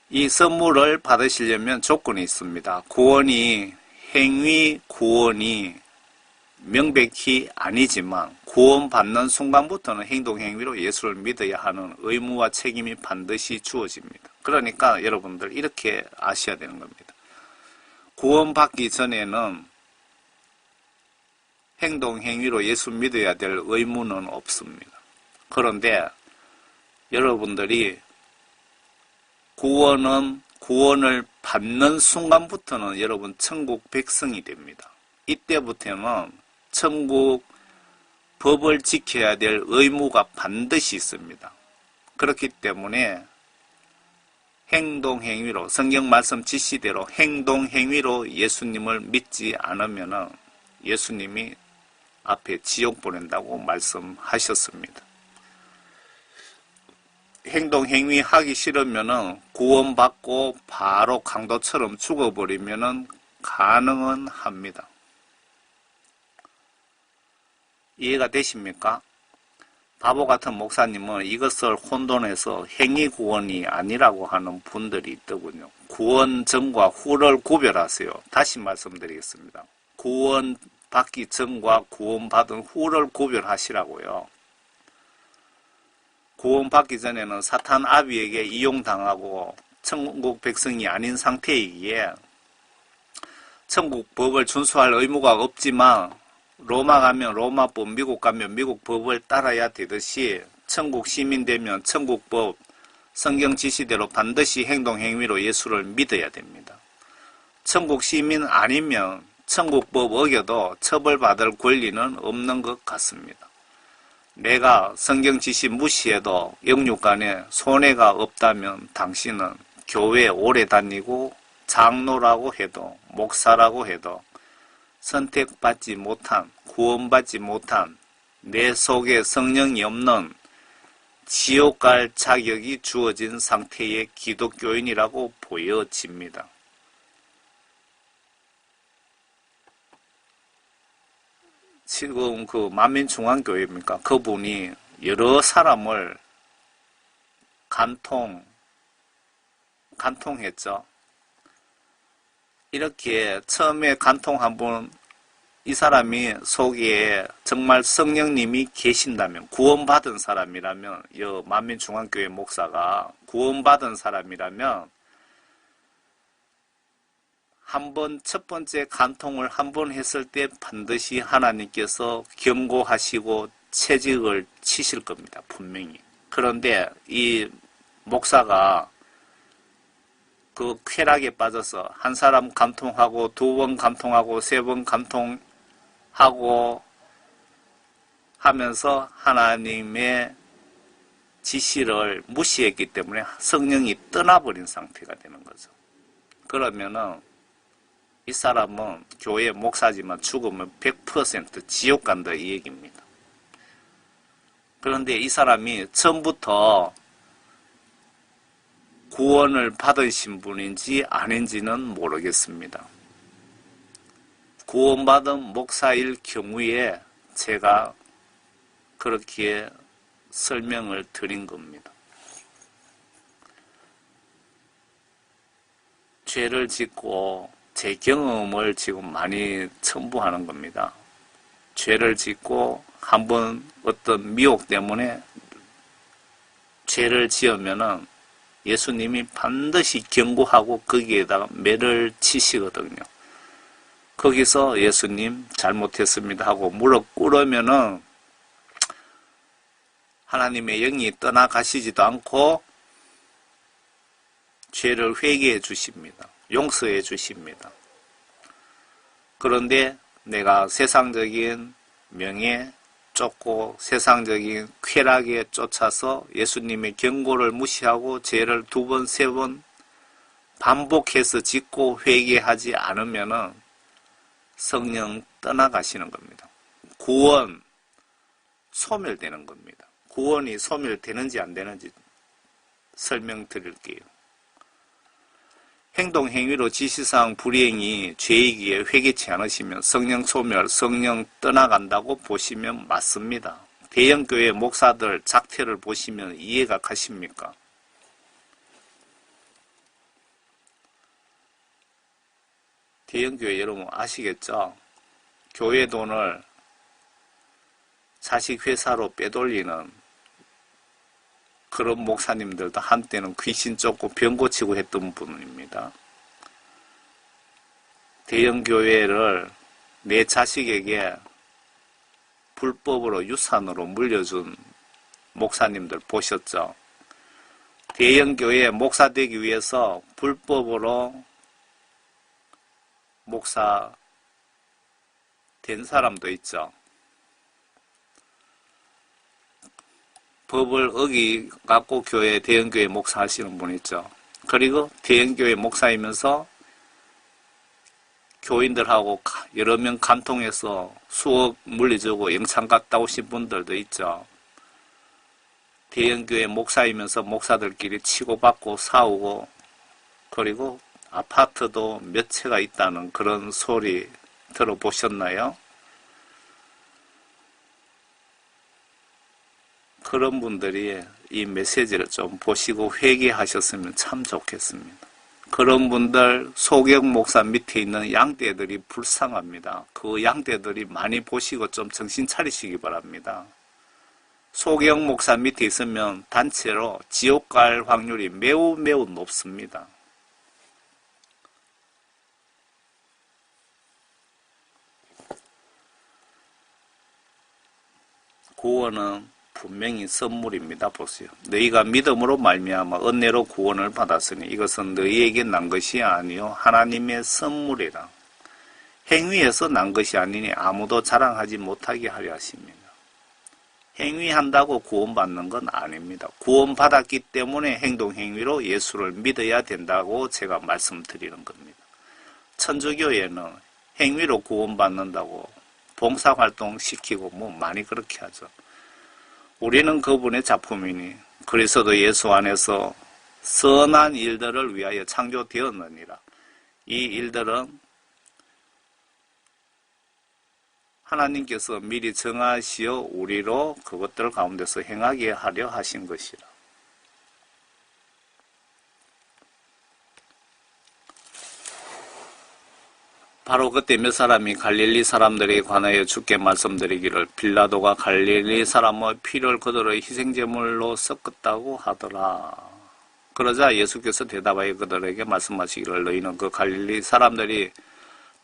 이 선물을 받으시려면 조건이 있습니다. 행위 구원이 명백히 아니지만 구원받는 순간부터는 행동행위로 예수를 믿어야 하는 의무와 책임이 반드시 주어집니다. 그러니까 여러분들 이렇게 아셔야 되는 겁니다. 구원받기 전에는 행동행위로 예수 믿어야 될 의무는 없습니다. 그런데 여러분들이 구원을 받는 순간부터는 여러분 천국 백성이 됩니다. 이때부터는 천국 법을 지켜야 될 의무가 반드시 있습니다. 그렇기 때문에 행동행위로 성경 말씀 지시대로 행동행위로 예수님을 믿지 않으면 예수님이 앞에 지옥 보낸다고 말씀하셨습니다. 행동행위 하기 싫으면 구원받고 바로 강도처럼 죽어버리면 가능은 합니다. 이해가 되십니까? 바보 같은 목사님은 이것을 혼돈해서 행위 구원이 아니라고 하는 분들이 있더군요. 구원 전과 후를 구별하세요. 다시 말씀드리겠습니다. 구원 받기 전과 구원 받은 후를 구별하시라고요. 구원 받기 전에는 사탄 아비에게 이용당하고 천국 백성이 아닌 상태이기에 천국 법을 준수할 의무가 없지만 로마 가면 로마법, 미국 가면 미국 법을 따라야 되듯이 천국 시민 되면 천국법, 성경 지시대로 반드시 행동 행위로 예수를 믿어야 됩니다. 천국 시민 아니면 천국법 어겨도 처벌받을 권리는 없는 것 같습니다. 내가 성경 지시 무시해도 영육간에 손해가 없다면 당신은 교회 오래 다니고 장로라고 해도 목사라고 해도 선택받지 못한, 구원받지 못한, 내 속에 성령이 없는 지옥 갈 자격이 주어진 상태의 기독교인이라고 보여집니다. 지금 그 만민중앙교회입니까? 그분이 여러 사람을 간통했죠. 이렇게 처음에 간통한 분, 이 사람이 속에 정말 성령님이 계신다면, 구원받은 사람이라면, 이 만민중앙교회 목사가 구원받은 사람이라면, 첫 번째 간통을 한 번 했을 때 반드시 하나님께서 경고하시고 채찍을 치실 겁니다. 분명히. 그런데 이 목사가 그 쾌락에 빠져서 한 사람 간통하고 두 번 간통하고 세 번 간통하고 하면서 하나님의 지시를 무시했기 때문에 성령이 떠나버린 상태가 되는 거죠. 그러면은 이 사람은 교회 목사지만 죽으면 100% 지옥 간다 이 얘기입니다. 그런데 이 사람이 처음부터 구원을 받으신 분인지 아닌지는 모르겠습니다. 구원받은 목사일 경우에 제가 그렇게 설명을 드린 겁니다. 죄를 짓고 제 경험을 지금 많이 첨부하는 겁니다. 죄를 짓고 한번 어떤 미혹 때문에 죄를 지으면은 예수님이 반드시 경고하고 거기에다가 매를 치시거든요. 거기서 예수님 잘못했습니다 하고 무릎 꿇으면은 하나님의 영이 떠나가시지도 않고 죄를 회개해 주십니다. 용서해 주십니다. 그런데 내가 세상적인 명예 쫓고 세상적인 쾌락에 쫓아서 예수님의 경고를 무시하고 죄를 두 번, 세 번 반복해서 짓고 회개하지 않으면은 성령 떠나가시는 겁니다. 구원 소멸되는 겁니다. 구원이 소멸되는지 안 되는지 설명드릴게요. 행동, 행위로 지시사항 불이행이 죄이기에 회개치 않으시면 성령 소멸, 성령 떠나간다고 보시면 맞습니다. 대형교회 목사들 작태를 보시면 이해가 가십니까? 대형교회 여러분 아시겠죠? 교회 돈을 자식회사로 빼돌리는 그런 목사님들도 한때는 귀신 쫓고 병 고치고 했던 분입니다. 대형교회를 내 자식에게 불법으로 유산으로 물려준 목사님들 보셨죠? 대형교회 목사 되기 위해서 불법으로 목사 된 사람도 있죠. 법을 어기갖고 대형교회 목사 하시는 분 있죠. 그리고 대형교회 목사이면서 교인들하고 여러 명 간통해서 수억 물려주고 영창 갔다 오신 분들도 있죠. 대형교회 목사이면서 목사들끼리 치고받고 싸우고 그리고 아파트도 몇 채가 있다는 그런 소리 들어보셨나요? 그런 분들이 이 메시지를 좀 보시고 회개하셨으면 참 좋겠습니다. 그런 분들 소경 목사 밑에 있는 양떼들이 불쌍합니다. 그 양떼들이 많이 보시고 좀 정신 차리시기 바랍니다. 소경 목사 밑에 있으면 단체로 지옥 갈 확률이 매우 매우 높습니다. 구원은 분명히 선물입니다. 보세요. 너희가 믿음으로 말미암아 은혜로 구원을 받았으니 이것은 너희에게 난 것이 아니요 하나님의 선물이라. 행위에서 난 것이 아니니 아무도 자랑하지 못하게 하려 하십니다. 행위한다고 구원받는 건 아닙니다. 구원받았기 때문에 행동행위로 예수를 믿어야 된다고 제가 말씀드리는 겁니다. 천주교에는 행위로 구원받는다고 봉사활동 시키고 뭐 많이 그렇게 하죠. 우리는 그분의 작품이니 그리스도 예수 안에서 선한 일들을 위하여 창조되었느니라. 이 일들은 하나님께서 미리 정하시어 우리로 그것들 가운데서 행하게 하려 하신 것이라. 바로 그때 몇 사람이 갈릴리 사람들에 관하여 주께 말씀드리기를 빌라도가 갈릴리 사람의 피를 그들의 희생제물로 섞었다고 하더라. 그러자 예수께서 대답하여 그들에게 말씀하시기를 너희는 그 갈릴리 사람들이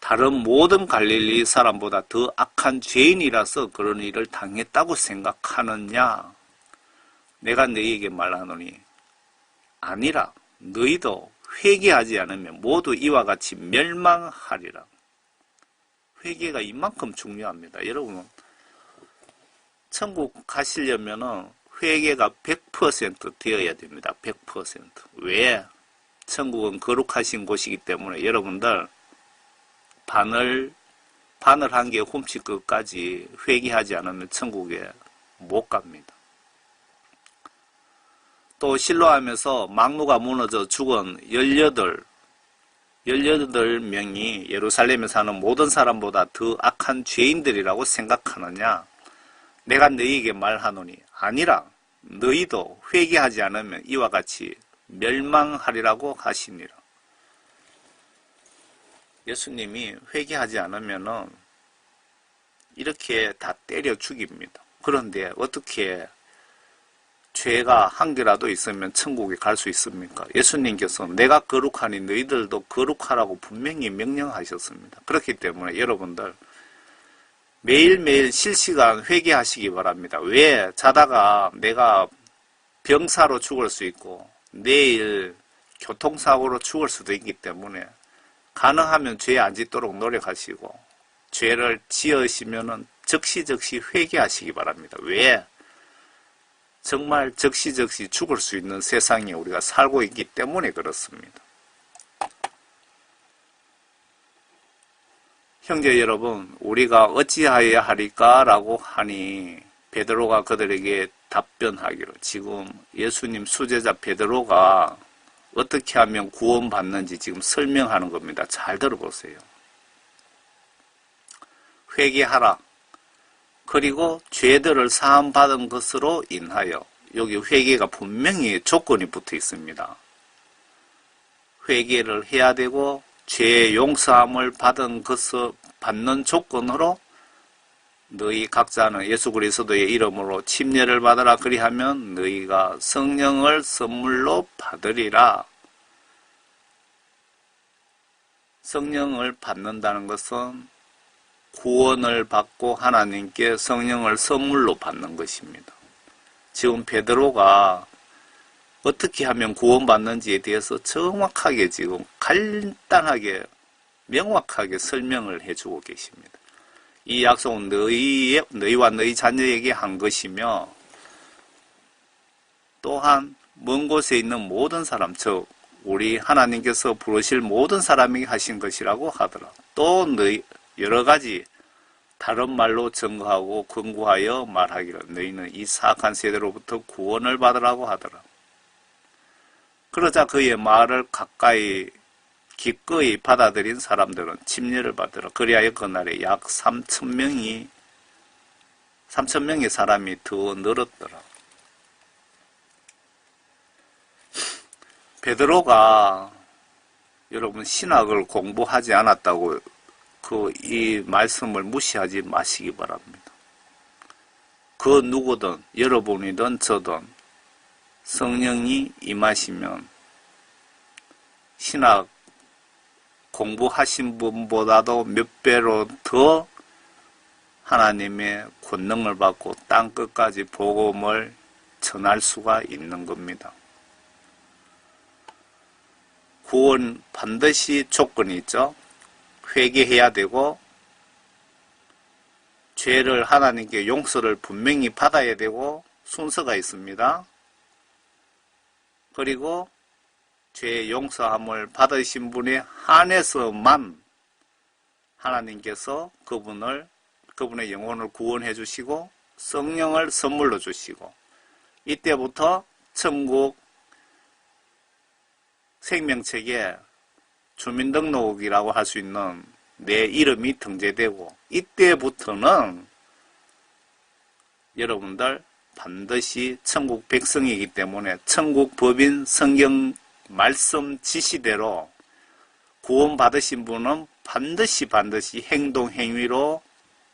다른 모든 갈릴리 사람보다 더 악한 죄인이라서 그런 일을 당했다고 생각하느냐? 내가 너희에게 말하노니 아니라 너희도 회개하지 않으면 모두 이와 같이 멸망하리라. 회개가 이만큼 중요합니다. 여러분, 천국 가시려면 회개가 100% 되어야 됩니다. 100%. 왜? 천국은 거룩하신 곳이기 때문에 여러분들 바늘 한 개 훔칠 것까지 회개하지 않으면 천국에 못 갑니다. 또 실로암에서 망루가 무너져 죽은 18명이 예루살렘에 사는 모든 사람보다 더 악한 죄인들이라고 생각하느냐? 내가 너희에게 말하노니 아니라 너희도 회개하지 않으면 이와 같이 멸망하리라고 하시니라. 예수님이 회개하지 않으면 이렇게 다 때려 죽입니다. 그런데 어떻게 죄가 한 개라도 있으면 천국에 갈 수 있습니까? 예수님께서 내가 거룩하니 너희들도 거룩하라고 분명히 명령하셨습니다. 그렇기 때문에 여러분들 매일매일 실시간 회개하시기 바랍니다. 왜? 자다가 내가 병사로 죽을 수 있고 내일 교통사고로 죽을 수도 있기 때문에 가능하면 죄 안 짓도록 노력하시고 죄를 지으시면 즉시 회개하시기 바랍니다. 왜? 정말 즉시 죽을 수 있는 세상에 우리가 살고 있기 때문에 그렇습니다. 형제 여러분, 우리가 어찌하여야 하리까라고 하니 베드로가 그들에게 답변하기로 지금 예수님 수제자 베드로가 어떻게 하면 구원받는지 지금 설명하는 겁니다. 잘 들어보세요. 회개하라. 그리고 죄들을 사함받은 것으로 인하여 여기 회개가 분명히 조건이 붙어 있습니다. 회개를 해야 되고 죄의 용서함을 받는 조건으로 너희 각자는 예수 그리스도의 이름으로 침례를 받으라. 그리하면 너희가 성령을 선물로 받으리라. 성령을 받는다는 것은 구원을 받고 하나님께 성령을 선물로 받는 것입니다. 지금 베드로가 어떻게 하면 구원받는지에 대해서 정확하게 지금 간단하게 명확하게 설명을 해주고 계십니다. 이 약속은 너희와 너희 자녀에게 한 것이며 또한 먼 곳에 있는 모든 사람, 즉 우리 하나님께서 부르실 모든 사람에게 하신 것이라고 하더라. 또 여러 가지 다른 말로 증거하고 권고하여 말하기를 너희는 이 사악한 세대로부터 구원을 받으라고 하더라. 그러자 그의 말을 기꺼이 받아들인 사람들은 침례를 받으라. 그리하여 그날에 약 3,000명의 사람이 더 늘었더라. 베드로가 여러분 신학을 공부하지 않았다고 이 말씀을 무시하지 마시기 바랍니다. 그 누구든 여러분이든 저든 성령이 임하시면 신학 공부하신 분보다도 몇 배로 더 하나님의 권능을 받고 땅끝까지 복음을 전할 수가 있는 겁니다. 구원 반드시 조건이 있죠. 회개해야 되고 죄를 하나님께 용서를 분명히 받아야 되고 순서가 있습니다. 그리고 죄 용서함을 받으신 분에 한해서만 하나님께서 그분의 영혼을 구원해 주시고 성령을 선물로 주시고 이때부터 천국 생명책에 주민등록이라고 할 수 있는 내 이름이 등재되고 이때부터는 여러분들 반드시 천국 백성이기 때문에 천국 법인 성경 말씀 지시대로 구원받으신 분은 반드시 행동 행위로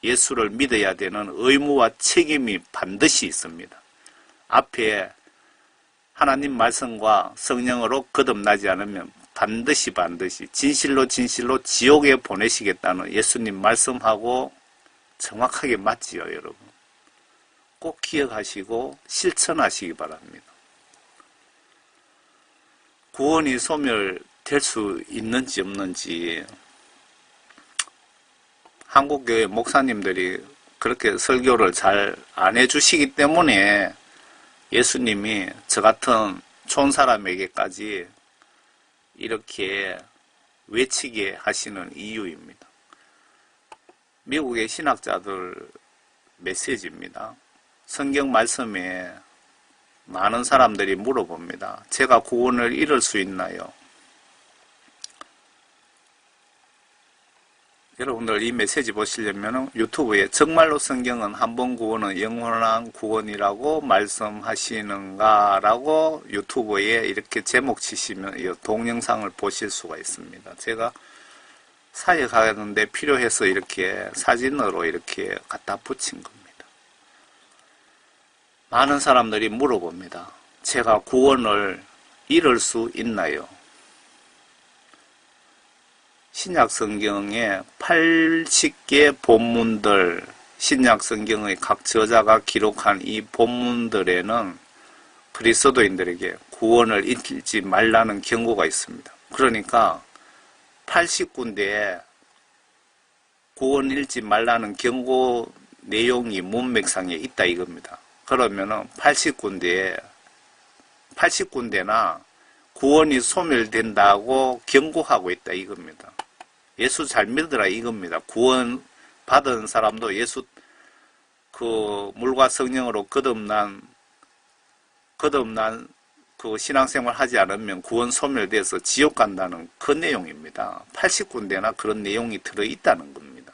예수를 믿어야 되는 의무와 책임이 반드시 있습니다. 앞에 하나님 말씀과 성령으로 거듭나지 않으면 반드시 진실로 지옥에 보내시겠다는 예수님 말씀하고 정확하게 맞지요, 여러분. 꼭 기억하시고 실천하시기 바랍니다. 구원이 소멸될 수 있는지 없는지 한국교회 목사님들이 그렇게 설교를 잘 안 해주시기 때문에 예수님이 저 같은 촌 사람에게까지 이렇게 외치게 하시는 이유입니다. 미국의 신학자들 메시지입니다. 성경 말씀에 많은 사람들이 물어봅니다. 제가 구원을 잃을 수 있나요? 여러분들 이 메시지 보시려면 유튜브에 정말로 성경은 한 번 구원은 영원한 구원이라고 말씀하시는가 라고 유튜브에 이렇게 제목 치시면 이 동영상을 보실 수가 있습니다. 제가 사역하는데 필요해서 이렇게 사진으로 이렇게 갖다 붙인 겁니다. 많은 사람들이 물어봅니다. 제가 구원을 잃을 수 있나요? 신약 성경의 80개 본문들, 신약 성경의 각 저자가 기록한 이 본문들에는 그리스도인들에게 구원을 잃지 말라는 경고가 있습니다. 그러니까 80군데에 구원 잃지 말라는 경고 내용이 문맥상에 있다 이겁니다. 그러면은 80군데나 구원이 소멸된다고 경고하고 있다 이겁니다. 예수 잘 믿으라 이겁니다. 구원 받은 사람도 예수 물과 성령으로 거듭난 그 신앙생활 하지 않으면 구원 소멸돼서 지옥 간다는 그 내용입니다. 80군데나 그런 내용이 들어있다는 겁니다.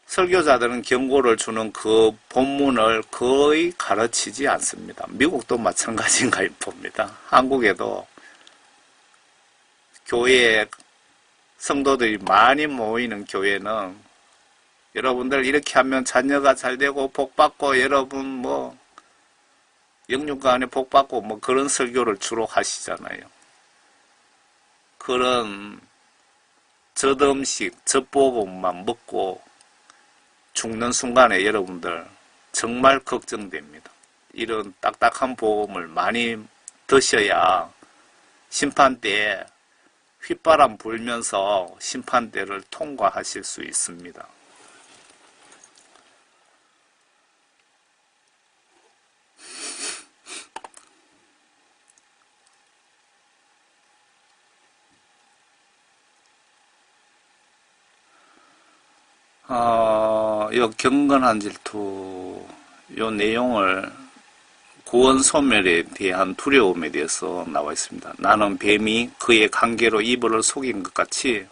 설교자들은 경고를 주는 그 본문을 거의 가르치지 않습니다. 미국도 마찬가지인가 봅니다. 한국에도 교회에 성도들이 많이 모이는 교회는 여러분들 이렇게 하면 자녀가 잘 되고 복 받고 여러분 영육간에 복 받고 그런 설교를 주로 하시잖아요. 그런 젖음식, 젖보금만 먹고 죽는 순간에 여러분들 정말 걱정됩니다. 이런 딱딱한 복음을 많이 드셔야 심판때에 휘바람 불면서 심판대를 통과하실 수 있습니다. 요 경건한 질투, 요 내용을 구원 소멸에 대한 두려움에 대해서 나와 있습니다. 나는 뱀이 그의 관계로 이불을 속인 것 같이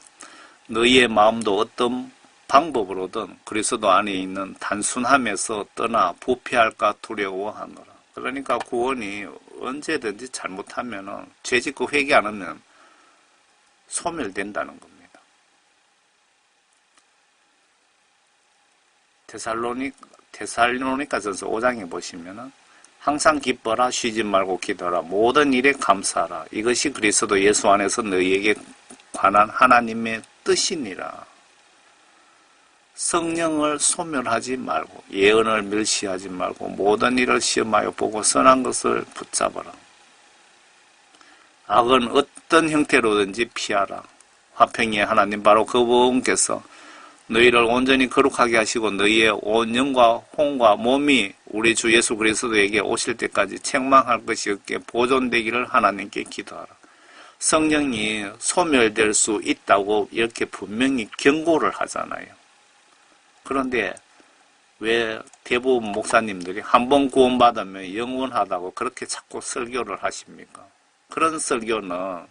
너희의 마음도 어떤 방법으로든 그리스도 안에 있는 단순함에서 떠나 부패할까 두려워하노라. 그러니까 구원이 언제든지 잘못하면 죄짓고 회개 안 하면 소멸된다는 겁니다. 데살로니가전서 5장에 보시면은 항상 기뻐라, 쉬지 말고 기도하라, 모든 일에 감사하라. 이것이 그리스도 예수 안에서 너희에게 관한 하나님의 뜻이니라. 성령을 소멸하지 말고 예언을 멸시하지 말고 모든 일을 시험하여 보고 선한 것을 붙잡아라. 악은 어떤 형태로든지 피하라. 화평의 하나님 바로 그분께서 너희를 온전히 거룩하게 하시고 너희의 온 영과 혼과 몸이 우리 주 예수 그리스도에게 오실 때까지 책망할 것이 없게 보존되기를 하나님께 기도하라. 성령이 소멸될 수 있다고 이렇게 분명히 경고를 하잖아요. 그런데 왜 대부분 목사님들이 한번 구원받으면 영원하다고 그렇게 자꾸 설교를 하십니까? 그런 설교는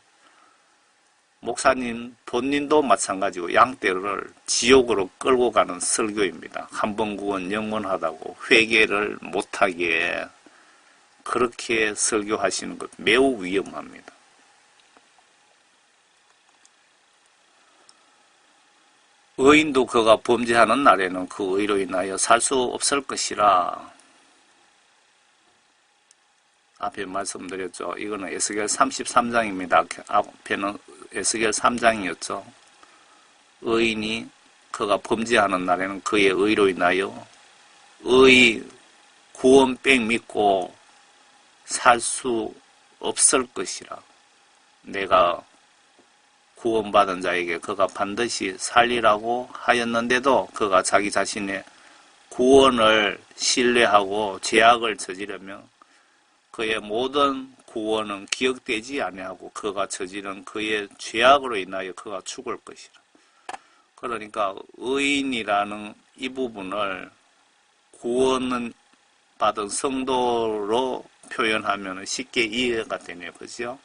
목사님 본인도 마찬가지고 양떼를 지옥으로 끌고 가는 설교입니다. 한번 구원 영원하다고 회개를 못하게 그렇게 설교하시는 것 매우 위험합니다. 의인도 그가 범죄하는 날에는 그 의로 인하여 살 수 없을 것이라. 앞에 말씀드렸죠. 이거는 에스겔 33장입니다. 앞에는 에스겔 3장이었죠. 의인이 그가 범죄하는 날에는 그의 의로 인하여 구원 뺑 믿고 살 수 없을 것이라. 내가 구원받은 자에게 그가 반드시 살리라고 하였는데도 그가 자기 자신의 구원을 신뢰하고 죄악을 저지르면 그의 모든 구원은 기억되지 아니하고 그가 저지른 그의 죄악으로 인하여 그가 죽을 것이라. 그러니까 의인이라는 이 부분을 구원은 받은 성도로 표현하면 쉽게 이해가 되네요. 그죠?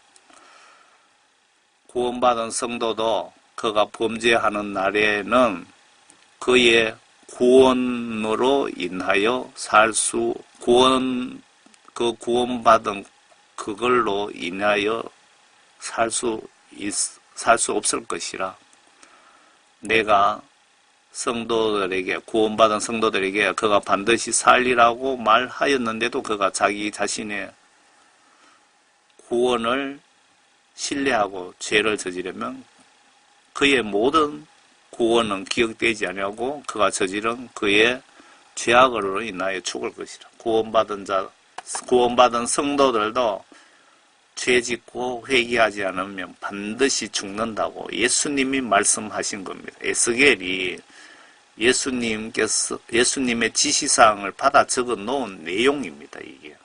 구원받은 성도도 그가 범죄하는 날에는 그의 구원으로 인하여 구원받은 그걸로 인하여 살 수 없을 것이라. 내가 구원받은 성도들에게 그가 반드시 살리라고 말하였는데도 그가 자기 자신의 구원을 신뢰하고 죄를 저지르면 그의 모든 구원은 기억되지 아니하고 그가 저지른 그의 죄악으로 인하여 죽을 것이라. 구원받은 성도들도 죄 짓고 회개하지 않으면 반드시 죽는다고 예수님이 말씀하신 겁니다. 에스겔이 예수님의 지시사항을 받아 적어 놓은 내용입니다. 이게.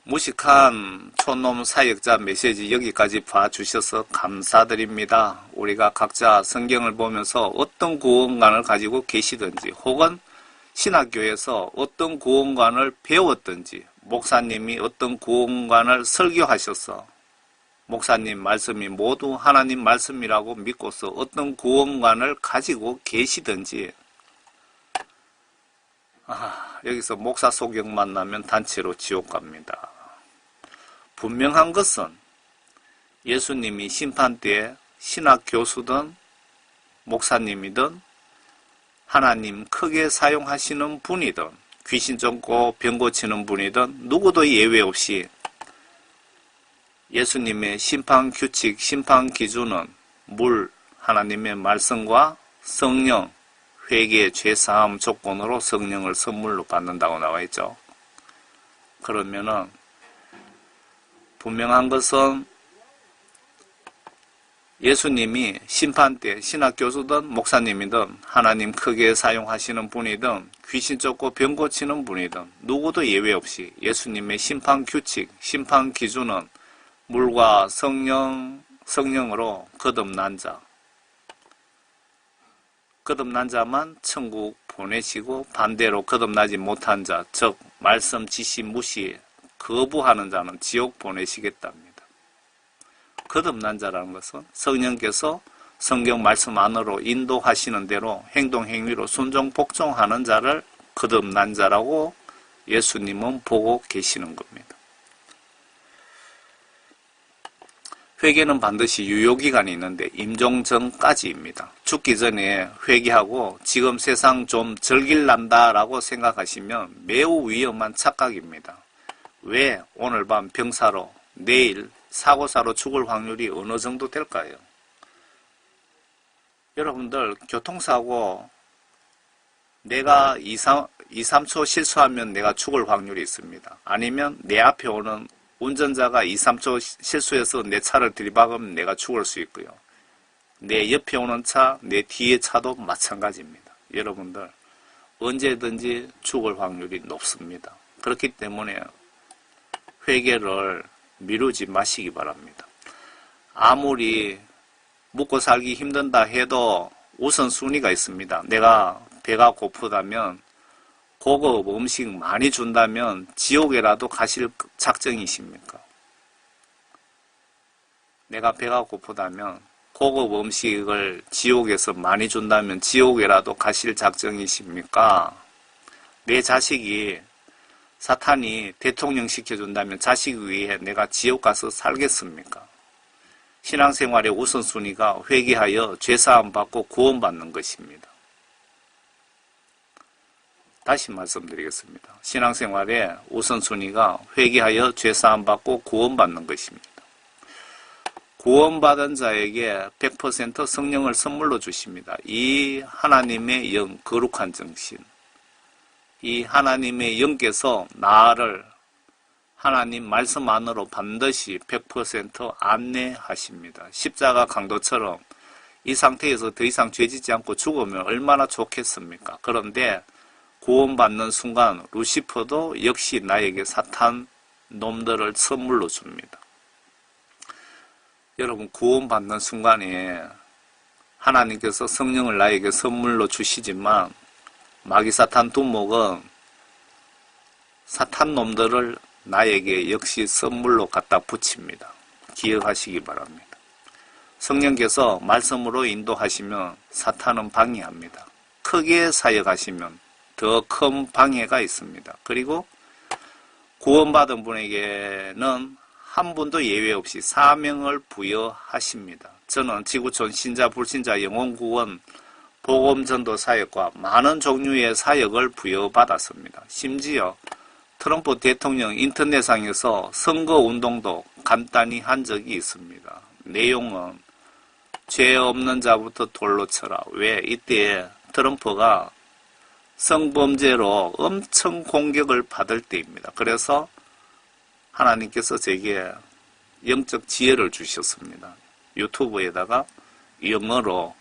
무식한 촌놈 사역자 메시지 여기까지 봐주셔서 감사드립니다. 우리가 각자 성경을 보면서 어떤 구원관을 가지고 계시든지 혹은 신학교에서 어떤 구원관을 배웠든지 목사님이 어떤 구원관을 설교하셔서 목사님 말씀이 모두 하나님 말씀이라고 믿고서 어떤 구원관을 가지고 계시든지 여기서 목사 소경만 나면 단체로 지옥 갑니다. 분명한 것은 예수님이 심판때에 신학 교수든 목사님이든 하나님 크게 사용하시는 분이든 귀신 쫓고 병 고치는 분이든 누구도 예외 없이 예수님의 심판 규칙, 심판 기준은 하나님의 말씀과 성령, 회개, 죄사함 조건으로 성령을 선물로 받는다고 나와 있죠. 그러면은 분명한 것은 예수님이 심판 때 신학교수든 목사님이든 하나님 크게 사용하시는 분이든 귀신 쫓고 병 고치는 분이든 누구도 예외 없이 예수님의 심판 규칙, 심판 기준은 물과 성령으로 거듭난 자만 천국 보내시고 반대로 거듭나지 못한 자, 즉 말씀 지시 무시 거부하는 자는 지옥 보내시겠답니다. 거듭난 자라는 것은 성령께서 성경 말씀 안으로 인도하시는 대로 행동 행위로 순종 복종하는 자를 거듭난 자라고 예수님은 보고 계시는 겁니다. 회개는 반드시 유효기간이 있는데 임종 전까지입니다. 죽기 전에 회개하고 지금 세상 좀 즐길란다라고 생각하시면 매우 위험한 착각입니다. 왜 오늘 밤 병사로 내일 사고사로 죽을 확률이 어느 정도 될까요? 여러분들 교통사고 내가 2, 3초 실수하면 내가 죽을 확률이 있습니다. 아니면 내 앞에 오는 운전자가 2, 3초 실수해서 내 차를 들이박으면 내가 죽을 수 있고요. 내 옆에 오는 차, 내 뒤에 차도 마찬가지입니다. 여러분들 언제든지 죽을 확률이 높습니다. 그렇기 때문에 회개를 미루지 마시기 바랍니다. 아무리 먹고 살기 힘든다 해도 우선순위가 있습니다. 내가 배가 고프다면 고급 음식 많이 준다면 지옥에라도 가실 작정이십니까? 내가 배가 고프다면 고급 음식을 지옥에서 많이 준다면 지옥에라도 가실 작정이십니까? 내 자식이 사탄이 대통령 시켜준다면 자식 위해 내가 지옥 가서 살겠습니까? 신앙생활의 우선순위가 회개하여 죄사함 받고 구원받는 것입니다. 다시 말씀드리겠습니다. 신앙생활의 우선순위가 회개하여 죄사함 받고 구원받는 것입니다. 구원받은 자에게 100% 성령을 선물로 주십니다. 이 하나님의 영, 거룩한 정신, 이 하나님의 영께서 나를 하나님 말씀 안으로 반드시 100% 안내하십니다. 십자가 강도처럼 이 상태에서 더 이상 죄짓지 않고 죽으면 얼마나 좋겠습니까? 그런데 구원받는 순간 루시퍼도 역시 나에게 사탄 놈들을 선물로 줍니다. 여러분 구원받는 순간에 하나님께서 성령을 나에게 선물로 주시지만 마귀사탄 두목은 사탄 놈들을 나에게 역시 선물로 갖다 붙입니다. 기억하시기 바랍니다. 성령께서 말씀으로 인도하시면 사탄은 방해합니다. 크게 사역하시면 더 큰 방해가 있습니다. 그리고 구원받은 분에게는 한 분도 예외 없이 사명을 부여하십니다. 저는 지구촌 신자 불신자 영혼구원 복음전도 사역과 많은 종류의 사역을 부여받았습니다. 심지어 트럼프 대통령 인터넷상에서 선거운동도 간단히 한 적이 있습니다. 내용은 죄 없는 자부터 돌로 쳐라. 왜? 이때 트럼프가 성범죄로 엄청 공격을 받을 때입니다. 그래서 하나님께서 제게 영적 지혜를 주셨습니다. 유튜브에다가 영어로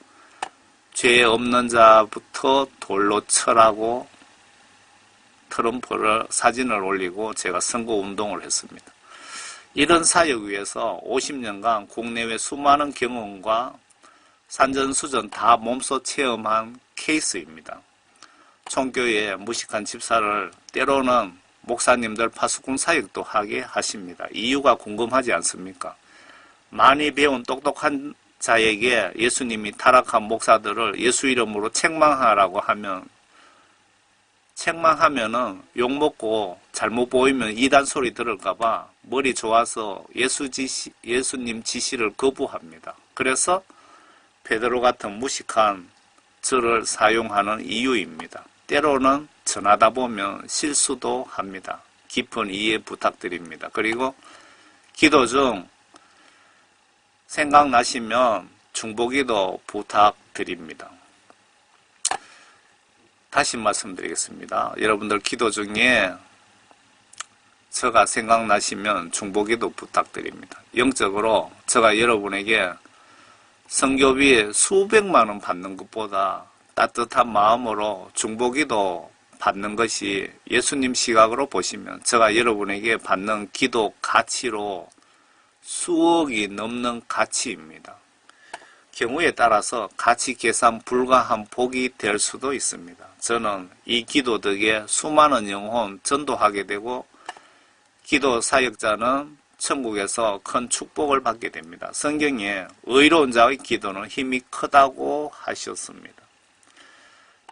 죄 없는 자부터 돌로 쳐라고 트럼프를 사진을 올리고 제가 선거운동을 했습니다. 이런 사역 위해서 50년간 국내외 수많은 경험과 산전수전 다 몸소 체험한 케이스입니다. 총교에 무식한 집사를 때로는 목사님들 파수꾼 사역도 하게 하십니다. 이유가 궁금하지 않습니까? 많이 배운 똑똑한 자에게 예수님이 타락한 목사들을 예수 이름으로 책망하라고 하면 책망하면은 욕먹고 잘못 보이면 이단 소리 들을까봐 머리 좋아서 예수님 지시를 거부합니다. 그래서 베드로 같은 무식한 저를 사용하는 이유입니다. 때로는 전하다 보면 실수도 합니다. 깊은 이해 부탁드립니다. 그리고 기도 중 생각나시면 중보기도 부탁드립니다. 다시 말씀드리겠습니다. 여러분들 기도 중에 제가 생각나시면 중보기도 부탁드립니다. 영적으로 제가 여러분에게 선교비 수백만 원 받는 것보다 따뜻한 마음으로 중보기도 받는 것이 예수님 시각으로 보시면 제가 여러분에게 받는 기도 가치로 수억이 넘는 가치입니다. 경우에 따라서 가치 계산 불가한 복이 될 수도 있습니다. 저는 이 기도 덕에 수많은 영혼 전도하게 되고 기도 사역자는 천국에서 큰 축복을 받게 됩니다. 성경에 의로운 자의 기도는 힘이 크다고 하셨습니다.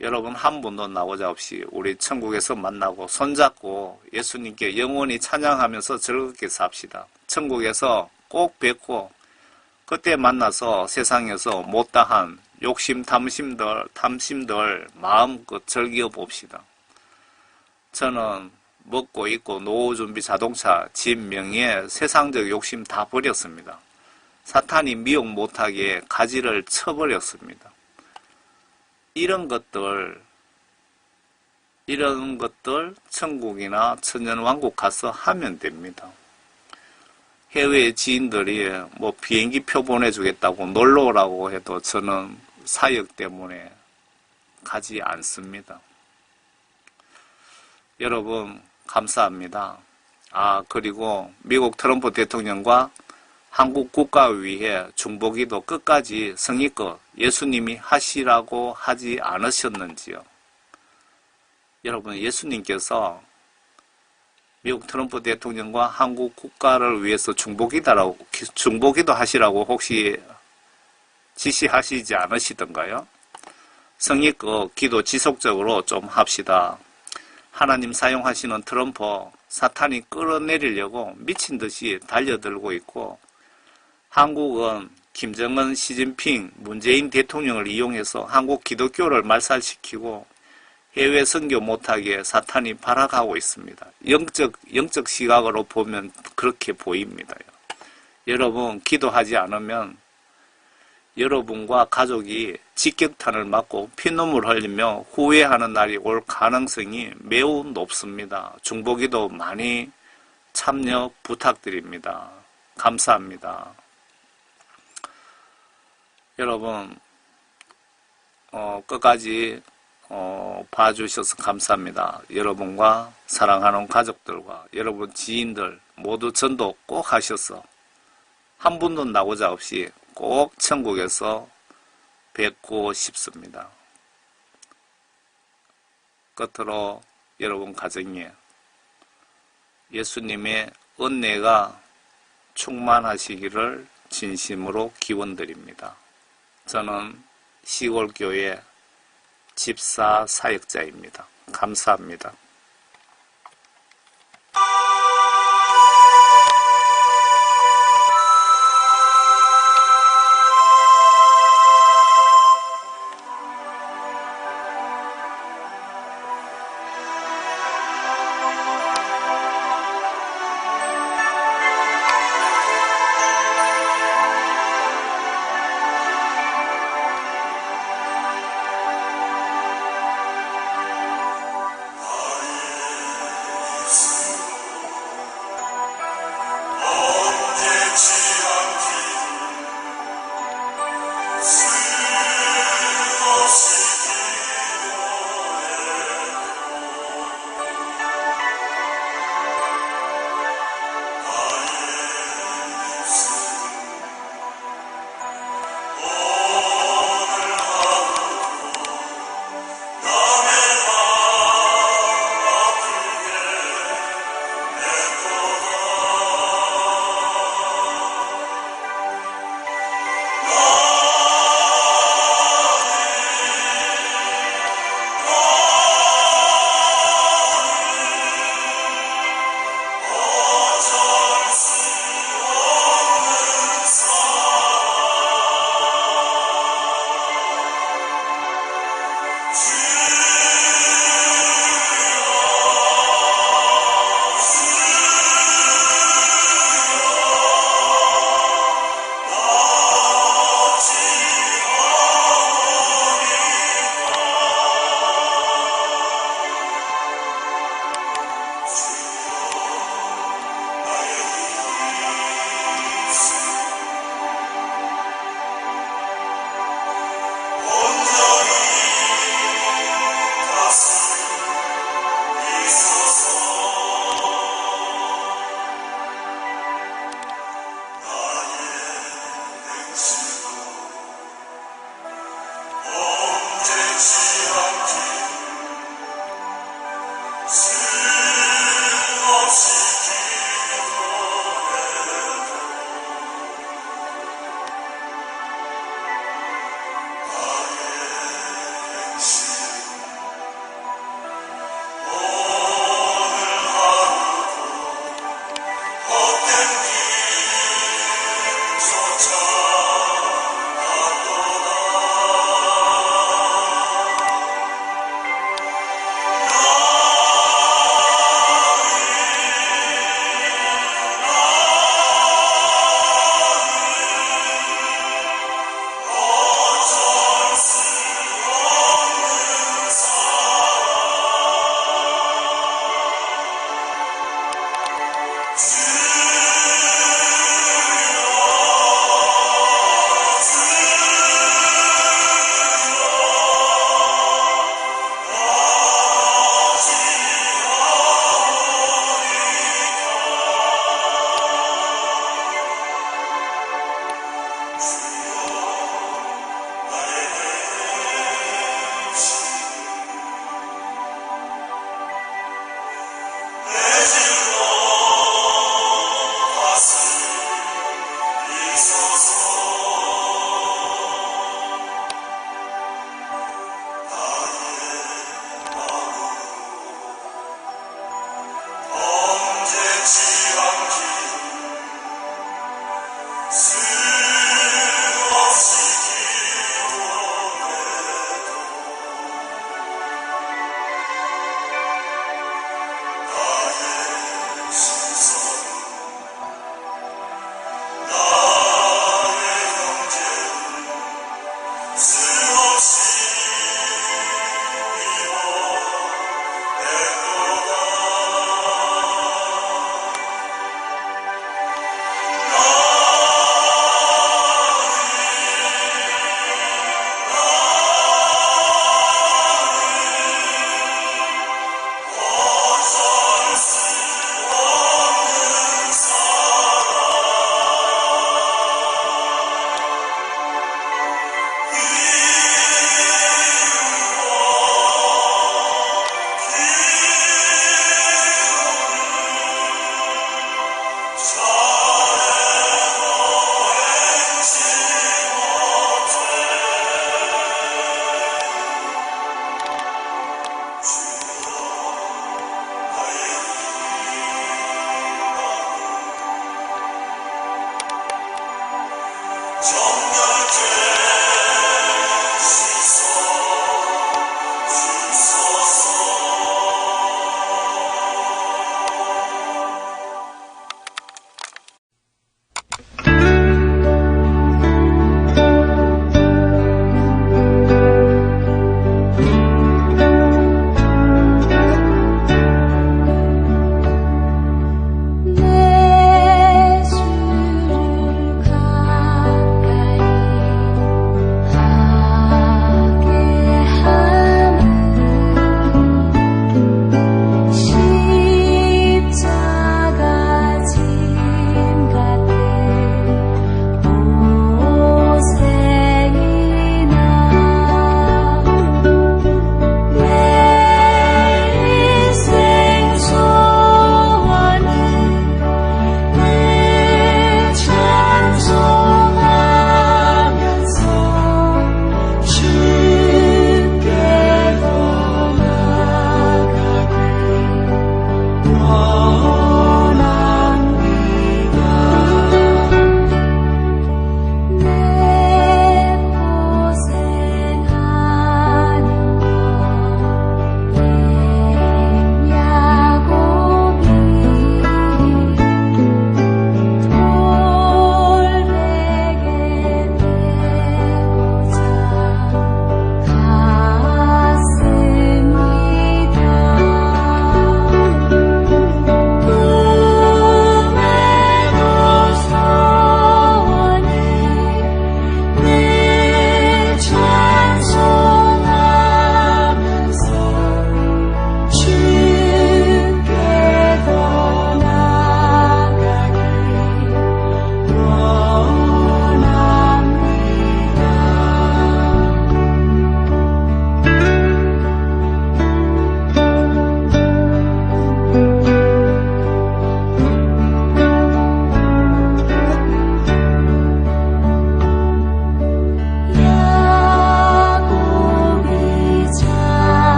여러분 한 분도 나오자 없이 우리 천국에서 만나고 손잡고 예수님께 영원히 찬양하면서 즐겁게 삽시다. 천국에서 꼭 뵙고 그때 만나서 세상에서 못다한 욕심 탐심들 마음껏 즐겨봅시다. 저는 먹고 입고 노후 준비 자동차 집 명예 세상적 욕심 다 버렸습니다. 사탄이 미혹 못하게 가지를 쳐버렸습니다. 이런 것들 천국이나 천년왕국 가서 하면 됩니다. 해외 지인들이 뭐 비행기 표 보내주겠다고 놀러 오라고 해도 저는 사역 때문에 가지 않습니다. 여러분 감사합니다. 그리고 미국 트럼프 대통령과 한국 국가위에 중보기도 끝까지 성의껏 예수님이 하시라고 하지 않으셨는지요? 여러분 예수님께서 미국 트럼프 대통령과 한국 국가를 위해서 중보기도 하시라고 혹시 지시하시지 않으시던가요? 성의껏 기도 지속적으로 좀 합시다. 하나님 사용하시는 트럼프 사탄이 끌어내리려고 미친 듯이 달려들고 있고 한국은 김정은, 시진핑, 문재인 대통령을 이용해서 한국 기독교를 말살시키고 해외 선교 못하게 사탄이 발악하고 있습니다. 영적 시각으로 보면 그렇게 보입니다. 여러분 기도하지 않으면 여러분과 가족이 직격탄을 맞고 피눈물 흘리며 후회하는 날이 올 가능성이 매우 높습니다. 중보기도 많이 참여 부탁드립니다. 감사합니다. 여러분 끝까지 봐주셔서 감사합니다. 여러분과 사랑하는 가족들과 여러분 지인들 모두 전도 꼭 하셔서 한 분도 나오자 없이 꼭 천국에서 뵙고 싶습니다. 끝으로 여러분 가정에 예수님의 은혜가 충만하시기를 진심으로 기원드립니다. 저는 시골교회 집사 사역자입니다. 감사합니다.